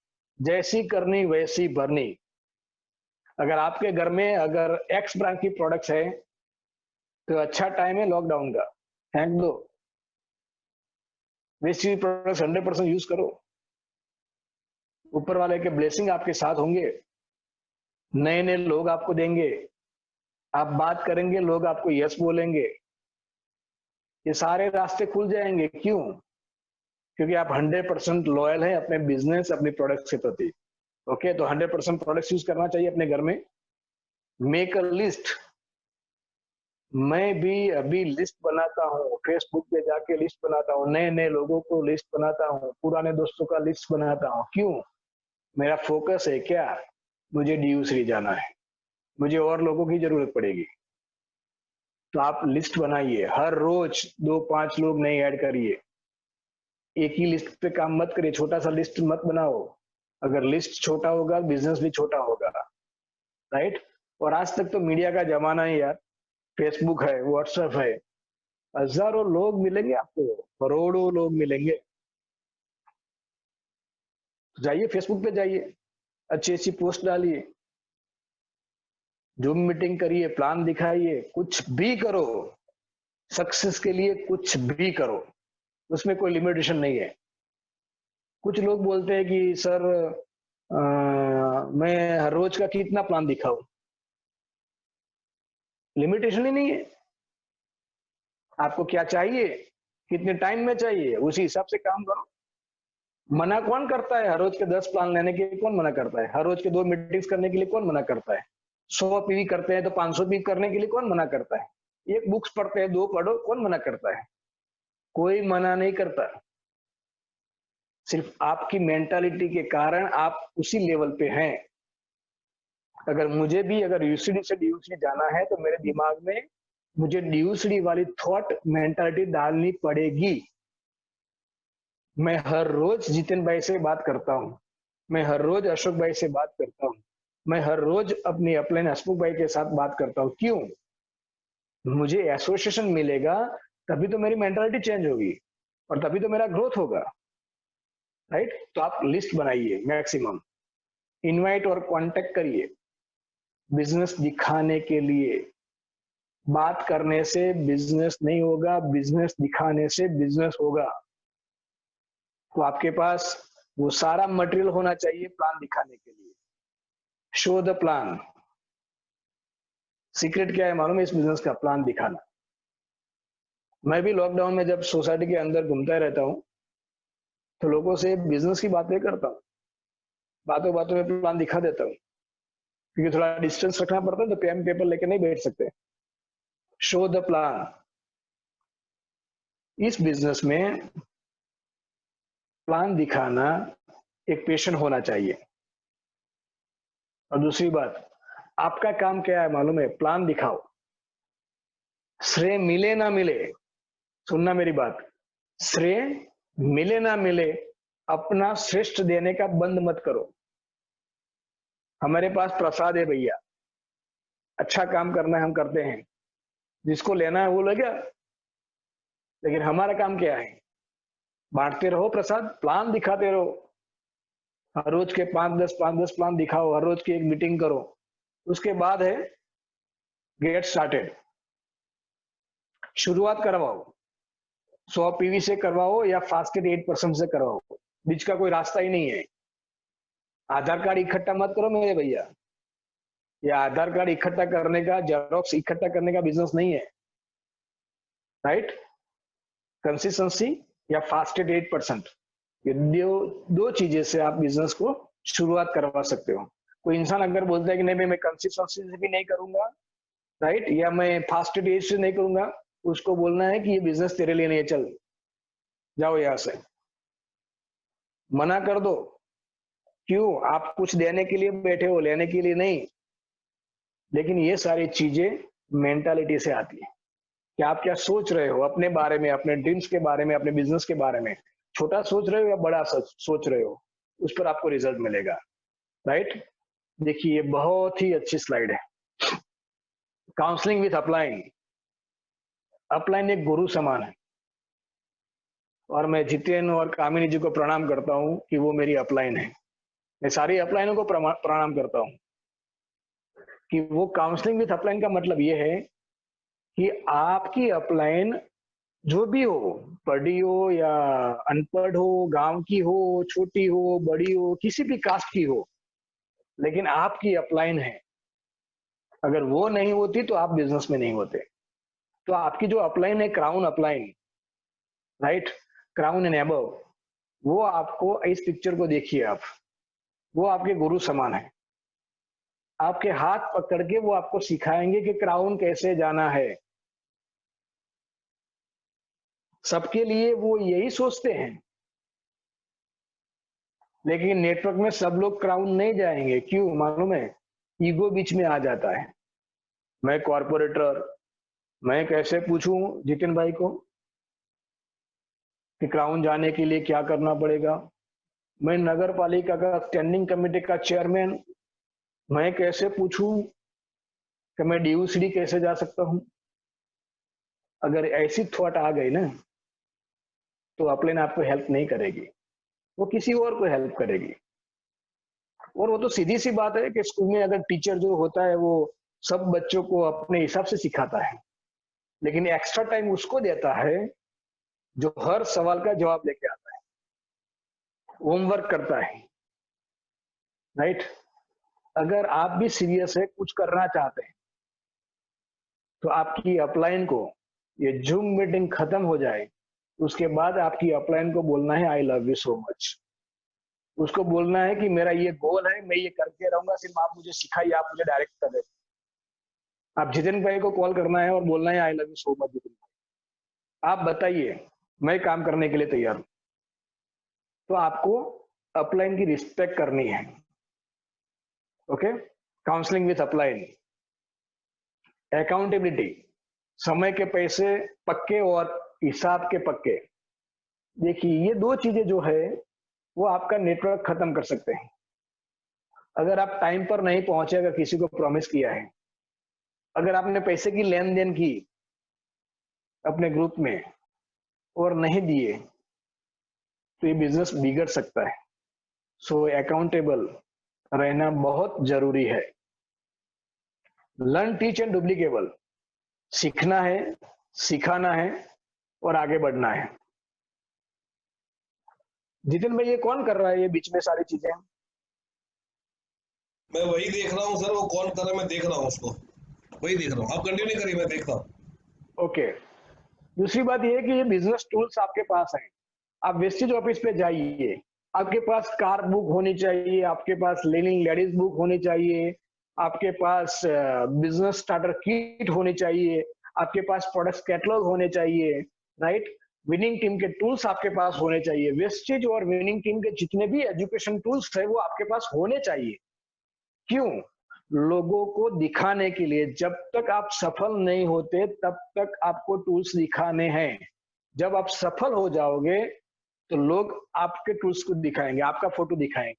जैसी करनी वैसी भरनी। अगर आपके घर में अगर एक्स ब्रांड की प्रोडक्ट्स है, तो अच्छा टाइम है लॉकडाउन का, फेंक दो। वेस्टेज प्रोडक्ट्स 100% यूज करो। ऊपर वाले के ब्लेसिंग आपके साथ होंगे, नए नए लोग आपको देंगे, आप बात करेंगे, लोग आपको यस बोलेंगे, ये सारे रास्ते खुल जाएंगे। क्यों? क्योंकि आप 100% लॉयल हैं अपने बिजनेस, अपने प्रोडक्ट के प्रति। ओके, तो 100% प्रोडक्ट्स यूज करना चाहिए अपने घर में। Make a list. मैं भी अभी लिस्ट बनाता हूँ, फेसबुक पे जाके लिस्ट बनाता हूँ, नए नए लोगों को लिस्ट बनाता हूँ, पुराने दोस्तों का लिस्ट बनाता हूँ। क्यों? मेरा फोकस है क्या? मुझे DU3 जाना है, मुझे और लोगों की जरूरत पड़ेगी। तो आप लिस्ट बनाइए, हर रोज 2-5 लोग नए ऐड करिए। एक ही लिस्ट पे काम मत करिए, छोटा सा लिस्ट मत बनाओ। अगर लिस्ट छोटा होगा बिजनेस भी छोटा होगा, राइट? और आज तक तो मीडिया का जमाना है यार, फेसबुक है, व्हाट्सएप है, हजारों लोग मिलेंगे आपको, करोड़ों लोग मिलेंगे। जाइए फेसबुक पे जाइए, अच्छी अच्छी पोस्ट डालिए, जूम मीटिंग करिए, प्लान दिखाइए, कुछ भी करो, सक्सेस के लिए कुछ भी करो, उसमें कोई लिमिटेशन नहीं है। कुछ लोग बोलते हैं कि सर मैं हर रोज का कितना प्लान दिखाऊं? लिमिटेशन ही नहीं है। आपको क्या चाहिए, कितने टाइम में चाहिए, उसी हिसाब से काम करो। मना कौन करता है? हर रोज के 10 प्लान लेने के लिए कौन मना करता है? हर रोज के 2 मीटिंग्स करने के लिए कौन मना करता है? 100 पीवी करते हैं तो 500 पीवी करने के लिए कौन मना करता है? एक बुक्स पढ़ते हैं, 2 पढ़ो, कौन मना करता है? कोई मना नहीं करता। सिर्फ आपकी मेंटालिटी के कारण आप उसी लेवल पे हैं। अगर मुझे भी अगर यूसीडी से DU3 जाना है तो मेरे दिमाग में मुझे DU3 वाली थॉट मेंटालिटी डालनी पड़ेगी। मैं हर रोज जितेन भाई से बात करता हूँ, मैं हर रोज अशोक भाई से बात करता हूँ, मैं हर रोज अपनी अपलाइन हसमुख भाई के साथ बात करता हूँ। क्यों? मुझे एसोसिएशन मिलेगा, तभी तो मेरी मेंटालिटी चेंज होगी और तभी तो मेरा ग्रोथ होगा, राइट? तो आप लिस्ट बनाइए, मैक्सिमम इनवाइट और कांटेक्ट करिए। बिजनेस दिखाने के लिए, बात करने से बिजनेस नहीं होगा, बिजनेस दिखाने से बिजनेस होगा। तो आपके पास वो सारा मटेरियल होना चाहिए प्लान दिखाने के लिए। Show the plan. सीक्रेट क्या है मालूम है इस बिजनेस का? प्लान दिखाना। मैं भी लॉकडाउन में जब सोसाइटी के अंदर घूमता रहता हूँ तो लोगों से बिजनेस की बातें करता हूँ, बातों बातों में प्लान दिखा देता हूँ, क्योंकि थोड़ा डिस्टेंस रखना पड़ता है तो पेन पेपर लेके नहीं बैठ सकते। Show the plan. इस बिजनेस में प्लान दिखाना एक पैशन होना चाहिए। और दूसरी बात, आपका काम क्या है मालूम है? प्लान दिखाओ। श्रेय मिले ना मिले, सुनना मेरी बात, श्रेय मिले ना मिले, अपना श्रेष्ठ देने का बंद मत करो। हमारे पास प्रसाद है भैया, अच्छा काम करना है हम करते हैं, जिसको लेना है वो ले गया, लेकिन हमारा काम क्या है? बांटते रहो प्रसाद, प्लान दिखाते रहो। हर रोज के 5-10 प्लान दिखाओ, हर रोज की एक मीटिंग करो। उसके बाद है गेट स्टार्टेड। शुरुआत करवाओ, 100 पीवी से करवाओ या फास्टेड 8% से करवाओ, बीच का कोई रास्ता ही नहीं है। आधार कार्ड इकट्ठा मत करो मेरे भैया, या आधार कार्ड इकट्ठा करने का, जेरोक्स इकट्ठा करने का बिजनेस नहीं है, राइट? कंसिस्टेंसी या फास्टेड 8%, ये दो चीजें से आप बिजनेस को शुरुआत करवा सकते हो। कोई इंसान अगर बोलता है कि नहीं मैं कंसिस्टेंसी से भी नहीं करूंगा, राइट, या मैं फास्टेड एज से नहीं करूंगा, उसको बोलना है कि ये बिजनेस तेरे लिए नहीं है, चल जाओ यहां से, मना कर दो। क्यों? आप कुछ देने के लिए बैठे हो, लेने के लिए नहीं। लेकिन ये सारी चीजें मेंटालिटी से आती है कि आप क्या सोच रहे हो अपने बारे में, अपने ड्रीम्स के बारे में, अपने बिजनेस के बारे में। छोटा सोच रहे हो या बड़ा सोच रहे हो, उस पर आपको रिजल्ट मिलेगा, राइट? देखिए ये बहुत ही अच्छी स्लाइड है, काउंसलिंग विथ अपलाइन। अपलाइन एक गुरु समान है और मैं जितेन और कामिनी जी को प्रणाम करता हूं कि वो मेरी अपलाइन है। मैं सारी अपलाइनों को प्रणाम करता हूं कि वो काउंसलिंग विथ अपलाइन का मतलब ये है कि आपकी अपलाइन जो भी हो, पढ़ी हो या अनपढ़ हो, गांव की हो, छोटी हो, बड़ी हो, किसी भी कास्ट की हो, लेकिन आपकी अपलाइन है। अगर वो नहीं होती तो आप बिजनेस में नहीं होते। तो आपकी जो अपलाइन है, crown upline, right, crown and above, वो आपको इस पिक्चर को देखिए आप, वो आपके गुरु समान है। आपके हाथ पकड़ के वो आपको सिखाएंगे कि क्राउन कैसे जाना है। सबके लिए वो यही सोचते हैं, लेकिन नेटवर्क में सब लोग क्राउन नहीं जाएंगे। क्यों मालूम है? ईगो बीच में आ जाता है। मैं कॉर्पोरेटर, मैं कैसे पूछूं जितिन भाई को कि क्राउन जाने के लिए क्या करना पड़ेगा? मैं नगर पालिका का स्टैंडिंग कमेटी का चेयरमैन, मैं कैसे पूछूं कि मैं DUCD कैसे जा सकता हूं? अगर ऐसी थॉट आ गई ना, तो अपलाइन आपको हेल्प नहीं करेगी, वो किसी और को हेल्प करेगी। और वो तो सीधी सी बात है कि स्कूल में अगर टीचर जो होता है वो सब बच्चों को अपने हिसाब से सिखाता है, लेकिन एक्स्ट्रा टाइम उसको देता है जो हर सवाल का जवाब लेके आता है, होमवर्क करता है, राइट? अगर आप भी सीरियस है, कुछ करना चाहते हैं, तो आपकी अपलाइन को ये जूम मीटिंग खत्म हो जाए, उसके बाद आपकी अपलाइन को बोलना है I love you so much. उसको बोलना है कि मेरा ये गोल है, मैं ये करके रहूंगा, सिर्फ आप मुझे सिखाइए, आप मुझे डायरेक्ट कर दे। आप जितिन भाई को कॉल करना है और बोलना है I love you so much Jitin भाई, आप बताइए, मैं काम करने के लिए तैयार हूं। तो आपको अपलाइन की रिस्पेक्ट करनी है। Okay, counselling with upline, accountability, समय के पैसे पक्के और हिसाब के पक्के। देखिए, ये दो चीजें जो है वो आपका नेटवर्क खत्म कर सकते हैं। अगर आप टाइम पर नहीं पहुंचे, अगर किसी को प्रॉमिस किया है, अगर आपने पैसे की लेन देन की अपने ग्रुप में और नहीं दिए, तो ये बिजनेस बिगड़ सकता है। सो अकाउंटेबल रहना बहुत जरूरी है। लर्न, टीच एंड डुप्लीकेबल, सीखना है, सिखाना है और आगे बढ़ना है। जितिन भाई, ये कौन कर रहा है ये बीच में सारी चीजें?
मैं वही देख रहा हूँ सर, वो कौन कर रहा है मैं देख रहा हूँ उसको, वही देख रहा हूँ। आप कंटिन्यू करिए, मैं देख रहा हूँ।
ओके। दूसरी बात ये है कि ये बिजनेस टूल्स आपके पास हैं। आप वेस्टेज ऑफिस पे जाइए, आपके पास कार बुक होनी चाहिए, आपके पास लिविंग लेडीज बुक होनी चाहिए, आपके पास बिजनेस स्टार्टर किट होनी चाहिए, आपके पास प्रोडक्ट कैटलॉग होने चाहिए, राइट? विनिंग टीम के टूल्स आपके पास होने चाहिए। वेस्टेज और विनिंग टीम के जितने भी एजुकेशन टूल्स है वो आपके पास होने चाहिए। क्यों? लोगों को दिखाने के लिए। जब तक आप सफल नहीं होते तब तक आपको टूल्स दिखाने हैं। जब आप सफल हो जाओगे तो लोग आपके टूल्स को दिखाएंगे, आपका फोटो दिखाएंगे।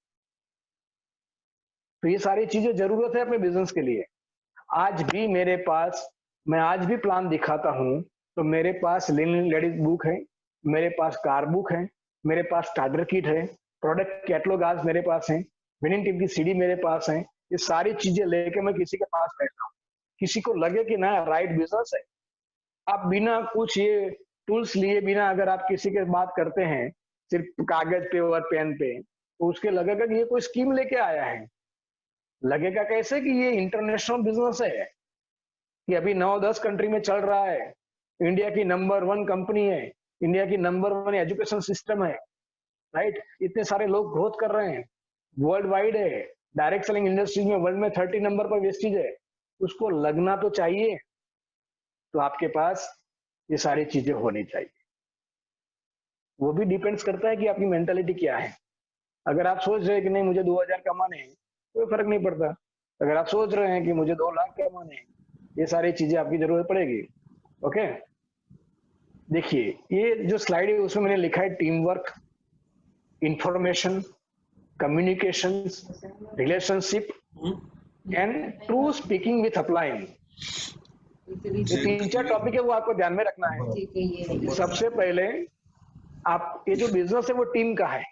तो ये सारी चीजें जरूरत है अपने बिजनेस के लिए। आज भी मेरे पास, मैं आज भी प्लान दिखाता हूं, तो मेरे पास लेडीज बुक है, मेरे पास कार बुक है, मेरे पास स्टार्टर किट है, प्रोडक्ट कैटलॉग आज मेरे पास है, विनिंग टीम की सीडी मेरे पास है। ये सारी चीजें लेके मैं किसी के पास बैठता हूँ। किसी को लगे कि ना राइट बिजनेस है, आप बिना कुछ ये टूल्स लिए बिना अगर आप किसी के बात करते हैं सिर्फ कागज पे और पेन पे, तो उसके लगेगा कि ये कोई स्कीम लेके आया है। लगेगा कैसे कि ये इंटरनेशनल बिजनेस है, कि अभी 9-10 कंट्री में चल रहा है, इंडिया की नंबर 1 कंपनी है, इंडिया की नंबर 1 एजुकेशन सिस्टम है, राइट? इतने सारे लोग ग्रोथ कर रहे हैं, वर्ल्ड वाइड है, डायरेक्ट सेलिंग इंडस्ट्रीज में वर्ल्ड में 30 नंबर पर वेस्टेज है। उसको लगना तो चाहिए, तो आपके पास ये सारी चीजें होनी चाहिए। वो भी डिपेंड्स करता है कि आपकी मेंटालिटी क्या है। अगर आप सोच रहे हैं कि नहीं मुझे 2000 कमाने हैं, कोई फर्क नहीं पड़ता। अगर आप सोच रहे हैं कि मुझे 2 लाख कमाने हैं, ये सारी चीजें आपकी जरूरत पड़ेगी। ओके, देखिए ये जो स्लाइड है उसमें मैंने लिखा है team work, information, communication, relationship and true speaking with upline. ये 3-4 टॉपिक है, वो आपको ध्यान में रखना है। सबसे पहले आप, ये जो बिजनेस है वो टीम का है,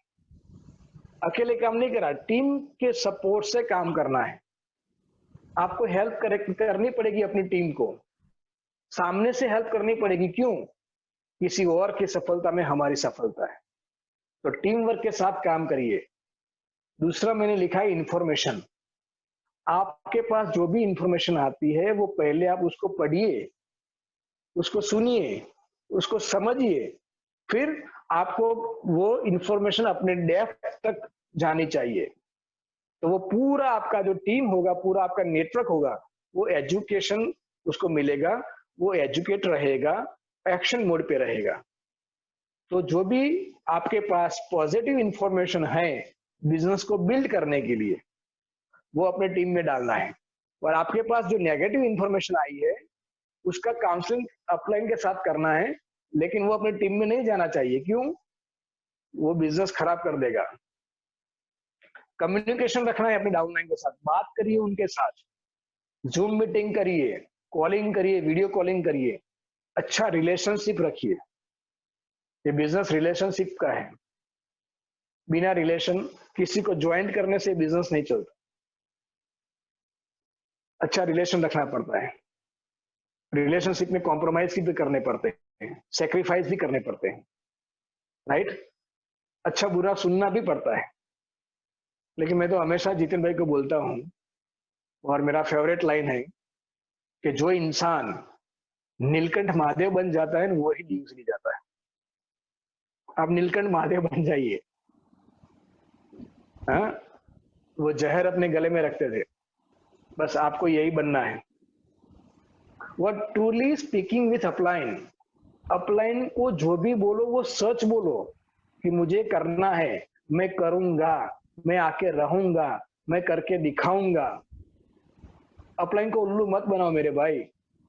अकेले काम नहीं करा, टीम के सपोर्ट से काम करना है। आपको हेल्प करनी पड़ेगी अपनी टीम को, सामने से हेल्प करनी पड़ेगी। क्यों? किसी और की सफलता में हमारी सफलता है, तो टीम वर्क के साथ काम करिए। दूसरा मैंने लिखा है इंफॉर्मेशन। आपके पास जो भी इंफॉर्मेशन आती है वो पहले आप उसको पढ़िए, उसको सुनिए, उसको समझिए, फिर आपको वो इंफॉर्मेशन अपने डेप्थ तक जानी चाहिए। तो वो पूरा आपका जो टीम होगा, पूरा आपका नेटवर्क होगा, वो एजुकेशन उसको मिलेगा, वो एजुकेट रहेगा, एक्शन मोड पे रहेगा। तो जो भी आपके पास पॉजिटिव इंफॉर्मेशन है बिजनेस को बिल्ड करने के लिए, वो अपने टीम में डालना है। और आपके पास जो नेगेटिव इंफॉर्मेशन आई है उसका काउंसलिंग अपलाइन के साथ करना है, लेकिन वो अपनी टीम में नहीं जाना चाहिए। क्यों? वो बिजनेस खराब कर देगा। कम्युनिकेशन रखना है अपने डाउनलाइन के साथ, बात करिए उनके साथ, जूम मीटिंग करिए, कॉलिंग करिए, वीडियो कॉलिंग करिए, अच्छा रिलेशनशिप रखिए। ये बिजनेस रिलेशनशिप का है, बिना रिलेशन किसी को ज्वाइन करने से बिजनेस नहीं चलता। अच्छा रिलेशन रखना पड़ता है। रिलेशनशिप में कॉम्प्रोमाइज भी करने पड़ते हैं, सेक्रीफाइस भी करने पड़ते हैं, राइट? अच्छा बुरा सुनना भी पड़ता है। लेकिन मैं तो हमेशा जितिन भाई को बोलता हूं, और मेरा फेवरेट लाइन है कि जो इंसान नीलकंठ महादेव बन जाता है वो ही ड्यूस नहीं जाता है। आप नीलकंठ महादेव बन जाइए। हाँ, वो जहर अपने गले में रखते थे, बस आपको यही बनना है। What truly speaking with upline, upline को जो भी बोलो वो सच बोलो कि मुझे करना है, मैं करूंगा, मैं आके रहूंगा, मैं करके दिखाऊंगा। अपलाइन को उल्लू मत बनाओ मेरे भाई।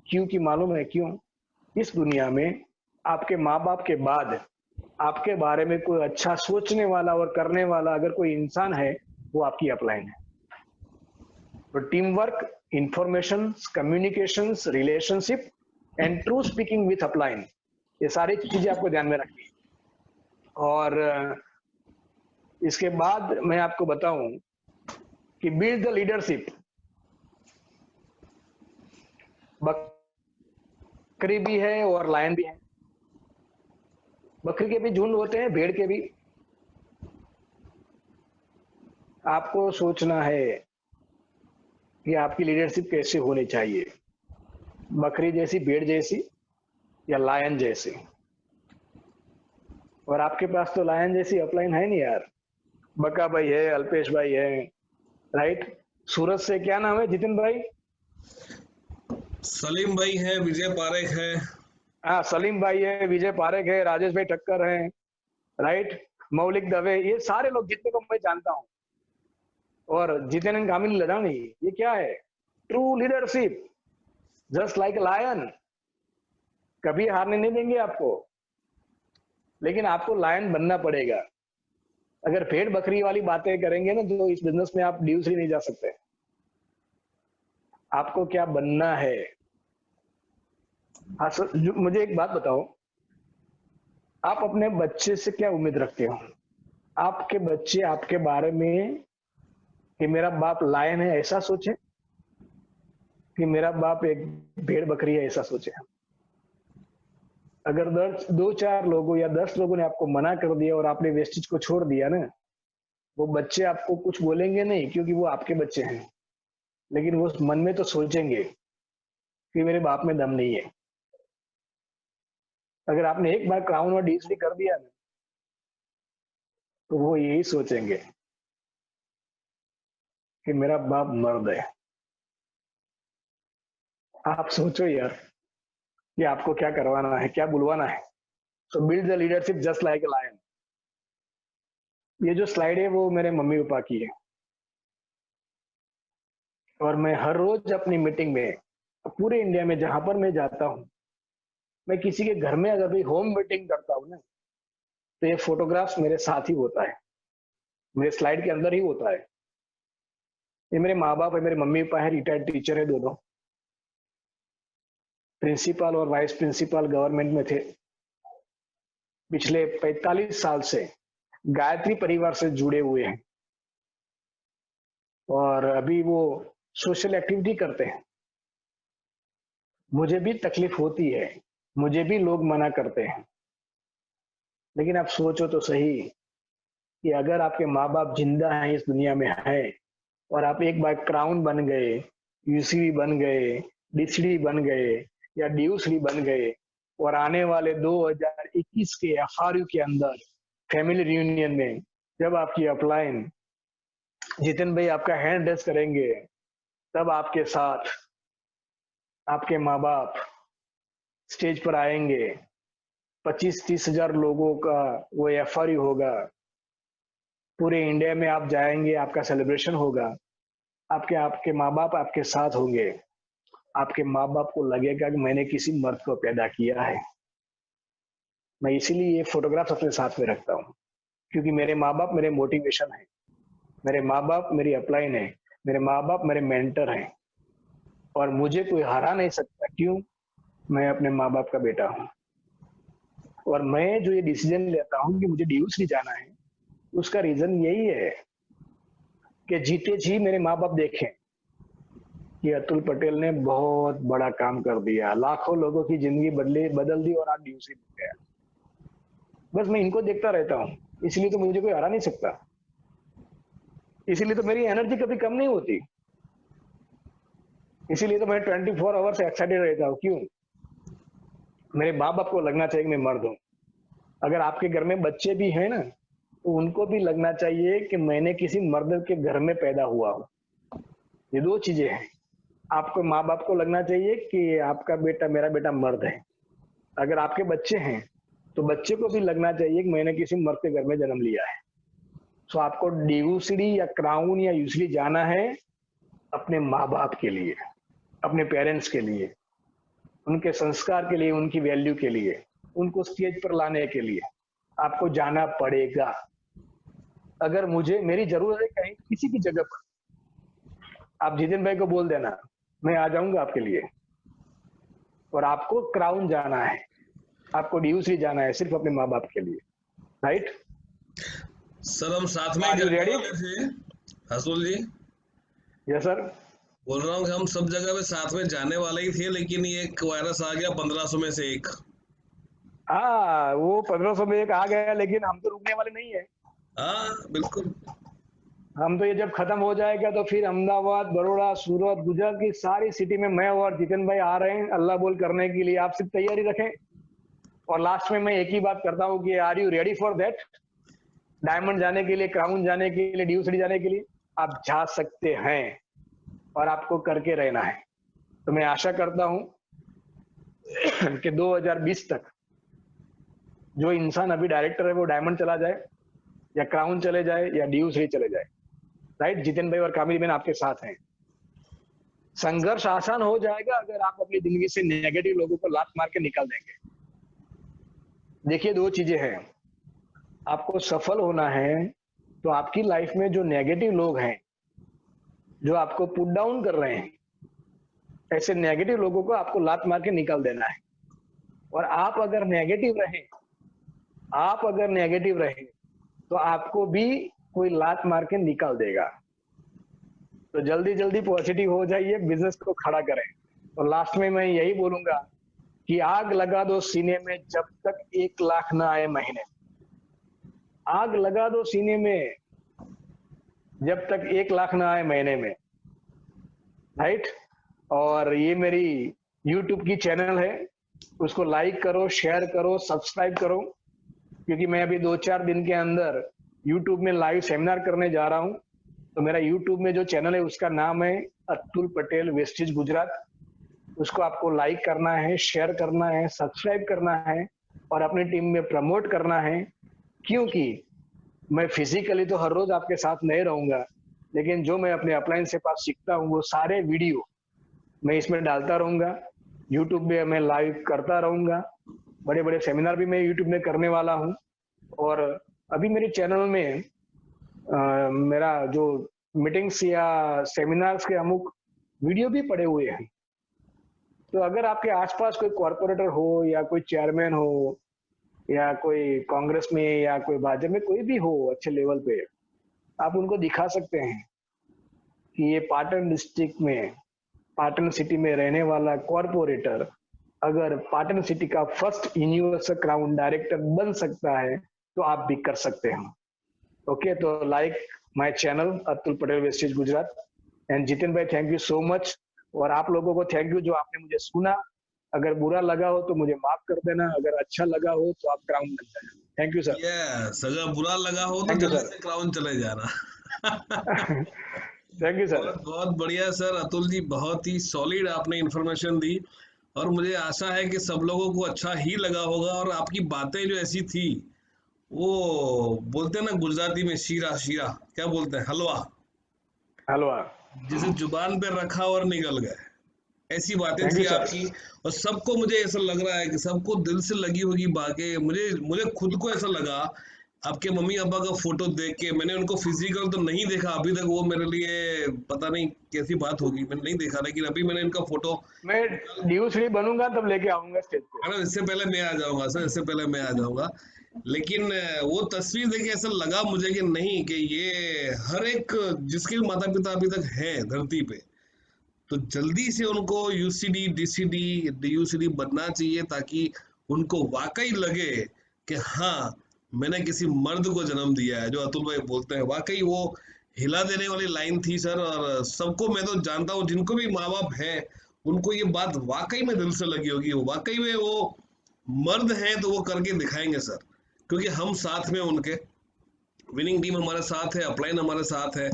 क्योंकि मालूम है क्यों? इस दुनिया में आपके माँ बाप के बाद आपके बारे में कोई अच्छा सोचने वाला और करने वाला अगर कोई इंसान है, वो आपकी अपलाइन है। तो team work, information, communication, relationship and true speaking with upline, ये सारी चीजें आपको ध्यान में रखनी है। और इसके बाद मैं आपको बताऊं कि बिल्ड द लीडरशिप। बकरी भी है और लायन भी है। बकरी के भी झुंड होते हैं, भेड़ के भी। आपको सोचना है कि आपकी लीडरशिप कैसे होनी चाहिए, बकरी जैसी, भेड़ जैसी, या लायन जैसी। और आपके पास तो लायन जैसी अपलाइन है नहीं यार। बका भाई है, अल्पेश भाई है, राइट? सूरत से क्या नाम है जितिन भाई?
सलीम भाई है, विजय पारेख है।
हाँ, सलीम भाई है, विजय पारेख है, राजेश भाई ठक्कर है, राइट? मौलिक दवे, ये सारे लोग जितने को मैं जानता हूँ। और जितेन कामिल लड़ानी, ये क्या है? True leadership, just like lion. कभी हारने नहीं देंगे आपको, लेकिन आपको लायन बनना पड़ेगा। अगर भेड़ बकरी वाली बातें करेंगे ना, तो इस बिजनेस में आप ड्यूसली नहीं जा सकते। आपको क्या बनना है? हाँ सर, मुझे एक बात बताओ, आप अपने बच्चे से क्या उम्मीद रखते हो? आपके बच्चे आपके बारे में कि मेरा बाप लायन है ऐसा सोचे, कि मेरा बाप एक भेड़ बकरी है ऐसा सोचे? अगर 2-4 लोगों या 10 लोगों ने आपको मना कर दिया और आपने वेस्टेज को छोड़ दिया ना, वो बच्चे आपको कुछ बोलेंगे नहीं, क्योंकि वो आपके बच्चे हैं। लेकिन वो मन में तो सोचेंगे कि मेरे बाप में दम नहीं है। अगर आपने एक बार क्राउन और डीएसडी कर दिया ना, तो वो यही सोचेंगे कि मेरा बाप मर्द है। आप सोचो यार कि आपको क्या करवाना है, क्या बुलवाना है। तो build the leadership just like a lion. ये जो स्लाइड है वो मेरे मम्मी पापा की है, और मैं हर रोज अपनी मीटिंग में पूरे इंडिया में जहां पर मैं जाता हूं, मैं किसी के घर में अगर भी होम मीटिंग करता हूं ना, तो ये फोटोग्राफ्स मेरे साथ ही होता है, मेरे स्लाइड के अंदर ही होता है। ये मेरे माँ बाप है, मेरे मम्मी पापा है, रिटायर्ड टीचर है, दोनों प्रिंसिपल और वाइस प्रिंसिपल गवर्नमेंट में थे। पिछले 45 साल से गायत्री परिवार से जुड़े हुए हैं, और अभी वो सोशल एक्टिविटी करते हैं। मुझे भी तकलीफ होती है, मुझे भी लोग मना करते हैं, लेकिन आप सोचो तो सही कि अगर आपके माँ बाप जिंदा हैं, इस दुनिया में हैं, और आप एक बार क्राउन बन गए, यूसीडी बन गए, डीसीडी बन गए, या ड्यूसडी बन गए, और आने वाले 2021 के एफआरयू के अंदर फैमिली रियूनियन में जब आपकी अपलाइन जितिन भाई आपका हैंड रेस करेंगे, तब आपके साथ आपके माँ बाप स्टेज पर आएंगे, 25-30 हजार लोगों का वो एफआरयू होगा, पूरे इंडिया में आप जाएंगे, आपका सेलिब्रेशन होगा, आपके आपके माँ बाप आपके साथ होंगे, आपके माँ बाप को लगेगा कि मैंने किसी मर्द को पैदा किया है। मैं इसीलिए ये फोटोग्राफ अपने साथ में रखता हूँ, क्योंकि मेरे माँ बाप मेरे मोटिवेशन है, मेरे माँ बाप मेरी अपलाइन है, मेरे माँ बाप मेरे मेंटर हैं, और मुझे कोई हरा नहीं सकता। क्यों? मैं अपने माँ बाप का बेटा हूँ। और मैं जो ये डिसीजन लेता हूँ कि मुझे डीयूसी जाना है, उसका रीजन यही है कि जीते जी मेरे माँ बाप देखें कि अतुल पटेल ने बहुत बड़ा काम कर दिया, लाखों लोगों की जिंदगी बदल दी और आज डीयूसी बन गया। बस मैं इनको देखता रहता हूँ, इसलिए तो मुझे कोई हरा नहीं सकता, इसीलिए तो मेरी एनर्जी कभी कम नहीं होती, इसीलिए तो मैं 24 आवर्स एक्साइटेड रहता हूँ। क्यों? मेरे माँ बाप को लगना चाहिए कि मैं मर्द हूँ। अगर आपके घर में बच्चे भी हैं ना, तो उनको भी लगना चाहिए कि मैंने किसी मर्द के घर में पैदा हुआ हूँ। ये दो चीजें हैं। आपको माँ बाप को लगना चाहिए कि आपका बेटा, मेरा बेटा मर्द है। अगर आपके बच्चे हैं तो बच्चे को भी लगना चाहिए कि मैंने किसी मर्द के घर में जन्म लिया है। सो आपको डीयूसीडी या क्राउन या यूसीडी जाना है अपने माँ बाप के लिए, अपने पेरेंट्स के लिए, उनके संस्कार के लिए, उनकी वैल्यू के लिए, उनको स्टेज पर लाने के लिए आपको जाना पड़ेगा। अगर मुझे मेरी जरूरत है कहीं किसी की जगह पर, आप जितिन भाई को बोल देना, मैं आ जाऊंगा आपके लिए। और आपको क्राउन जाना है, आपको डीयूसी जाना है सिर्फ अपने माँ बाप के लिए, राइट?
सर हम साथ में
Are you
जाने
ready?
वाले थे, हसूल जी।
Yes sir.
बोल रहा हूँ कि हम सब जगह पे साथ में जाने वाले ही थे, लेकिन ये एक वायरस आ गया 1500 में से एक।
हाँ, वो 1500 में एक आ गया, लेकिन हम तो रुकने वाले नहीं है।
हाँ बिल्कुल।
हम तो ये जब खत्म हो जाएगा तो फिर अहमदाबाद, बड़ौदा, सूरत, गुजरात की सारी सिटी में मैं और जितिन भाई आ रहे हैं अल्लाह बोल करने के लिए। आप सिर्फ तैयारी रखें। और लास्ट में मैं एक ही बात करता हूँ कि are you ready for that? Diamond जाने के लिए, क्राउन जाने के लिए, डीयूसीडी जाने के लिए आप जा सकते हैं, और आपको करके रहना है। तो मैं आशा करता हूं कि 2020 तक जो इंसान अभी डायरेक्टर है वो डायमंड चला जाए, या क्राउन चले जाए, या डीयूसीडी चले जाए, राइट? जितिन भाई और कामिनी बहन आपके साथ हैं। संघर्ष आसान हो जाएगा अगर आप अपनी जिंदगी से नेगेटिव लोगों को लात मार के निकाल देंगे। देखिए, दो चीजें हैं। आपको सफल होना है तो आपकी लाइफ में जो नेगेटिव लोग हैं, जो आपको पुट डाउन कर रहे हैं, ऐसे नेगेटिव लोगों को आपको लात मार के निकाल देना है। और आप अगर नेगेटिव रहे तो आपको भी कोई लात मार के निकाल देगा। तो जल्दी जल्दी पॉजिटिव हो जाइए, बिजनेस को खड़ा करें। और लास्ट में मैं यही बोलूंगा कि आग लगा दो सीने में जब तक 1 लाख ना आए महीने। आग लगा दो सीने में जब तक 1 लाख ना आए महीने में, राइट? और ये मेरी YouTube की चैनल है, उसको लाइक करो, शेयर करो, सब्सक्राइब करो, क्योंकि मैं अभी 2-4 दिन के अंदर YouTube में लाइव सेमिनार करने जा रहा हूं। तो मेरा YouTube में जो चैनल है उसका नाम है अतुल पटेल वेस्टेज गुजरात। उसको आपको लाइक करना है, शेयर करना है, सब्सक्राइब करना है, और अपनी टीम में प्रमोट करना है। क्योंकि मैं फिजिकली तो हर रोज आपके साथ नहीं रहूंगा, लेकिन जो मैं अपने अपलाइन से पास सीखता हूँ वो सारे वीडियो मैं इसमें डालता रहूंगा। यूट्यूब में मैं लाइव करता रहूंगा, बड़े बड़े सेमिनार भी मैं यूट्यूब में करने वाला हूँ। और अभी मेरे चैनल में मेरा जो मीटिंग्स या सेमिनार्स के अमुक वीडियो भी पड़े हुए हैं। तो अगर आपके आसपास कोई कॉर्पोरेटर हो, या कोई चेयरमैन हो, या कोई कांग्रेस में, या कोई भाजपा में, कोई भी हो अच्छे लेवल पे, आप उनको दिखा सकते हैं कि ये पाटन डिस्ट्रिक्ट में, पाटन सिटी में रहने वाला कॉर्पोरेटर अगर पाटन सिटी का फर्स्ट यूनिवर्सल क्राउन डायरेक्टर बन सकता है तो आप भी कर सकते हैं। ओके, तो like my channel Atul Patel wastage Gujarat. And Jitin भाई, थैंक यू सो मच। और आप लोगों को थैंक यू जो आपने मुझे सुना। अगर बुरा लगा हो तो मुझे माफ कर देना, अगर अच्छा लगा हो तो आप क्राउन बन जाए। Thank you sir.
यस, अगर बुरा लगा हो तो
Thank you,
जल्दी
sir.
से क्राउन चले जाना।
Thank you sir.
बहुत बहुत बढ़िया सर, अतुल जी बहुत ही सॉलिड आपने इंफॉर्मेशन दी, और मुझे आशा है कि सब लोगों को अच्छा ही लगा होगा। और आपकी बातें जो ऐसी थी, वो बोलते हैं ना गुजराती में शीरा, शीरा क्या बोलते हैं, हलवा,
हलवा।
जिसे जुबान पे रखा और निकल गए, ऐसी बातें
थैंक
थी
यू सर।
आपकी। और सबको मुझे ऐसा लग रहा है कि सबको दिल से लगी होगी बातें। मुझे मुझे खुद को ऐसा लगा आपके मम्मी पापा का फोटो देख के। मैंने उनको फिजिकल तो नहीं देखा अभी तक, वो मेरे लिए पता नहीं कैसी बात होगी, मैंने नहीं देखा, लेकिन अभी मैंने इनका फोटो
मैं डी3 बनूंगा तब लेके आऊंगा स्टेज पे।
है ना, इससे पहले मैं आ जाऊंगा सर, इससे पहले मैं आ जाऊंगा। लेकिन वो तस्वीर देख के ऐसा लगा मुझे कि नहीं, कि ये हर एक जिसके भी माता पिता अभी तक हैं धरती पे, तो जल्दी से उनको यूसीडी, डीसीडी, डीयूसीडी बनना चाहिए, ताकि उनको वाकई लगे कि हाँ, मैंने किसी मर्द को जन्म दिया है। जो अतुल भाई बोलते हैं, वाकई वो हिला देने वाली लाइन थी सर। और सबको, मैं तो जानता हूँ जिनको भी माँ बाप हैं, उनको ये बात वाकई में दिल से लगी होगी। वाकई में वो मर्द हैं तो वो करके दिखाएंगे सर, क्योंकि हम साथ में उनके, विनिंग टीम हमारे साथ है, अपलाइन हमारे साथ है।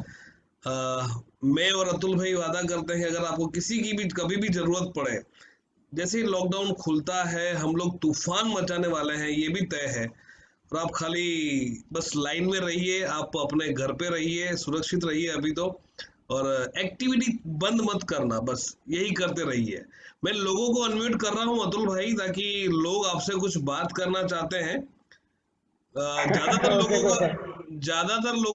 मैं और अतुल भाई वादा करते हैं कि अगर आपको किसी की भी कभी भी जरूरत पड़े, जैसे ही लॉकडाउन खुलता है, हम लोग तूफान मचाने वाले हैं, ये भी तय है। और आप खाली बस लाइन में रहिए, आप अपने घर पे रहिए, सुरक्षित रहिए अभी तो। और एक्टिविटी बंद मत करना, बस यही करते रहिए। मैं लोगों को अनम्यूट कर रहा हूँ अतुल भाई, ताकि लोग आपसे कुछ बात करना चाहते हैं। ज्यादातर
ओके
लोगों का
सर।
ज्यादातर लोग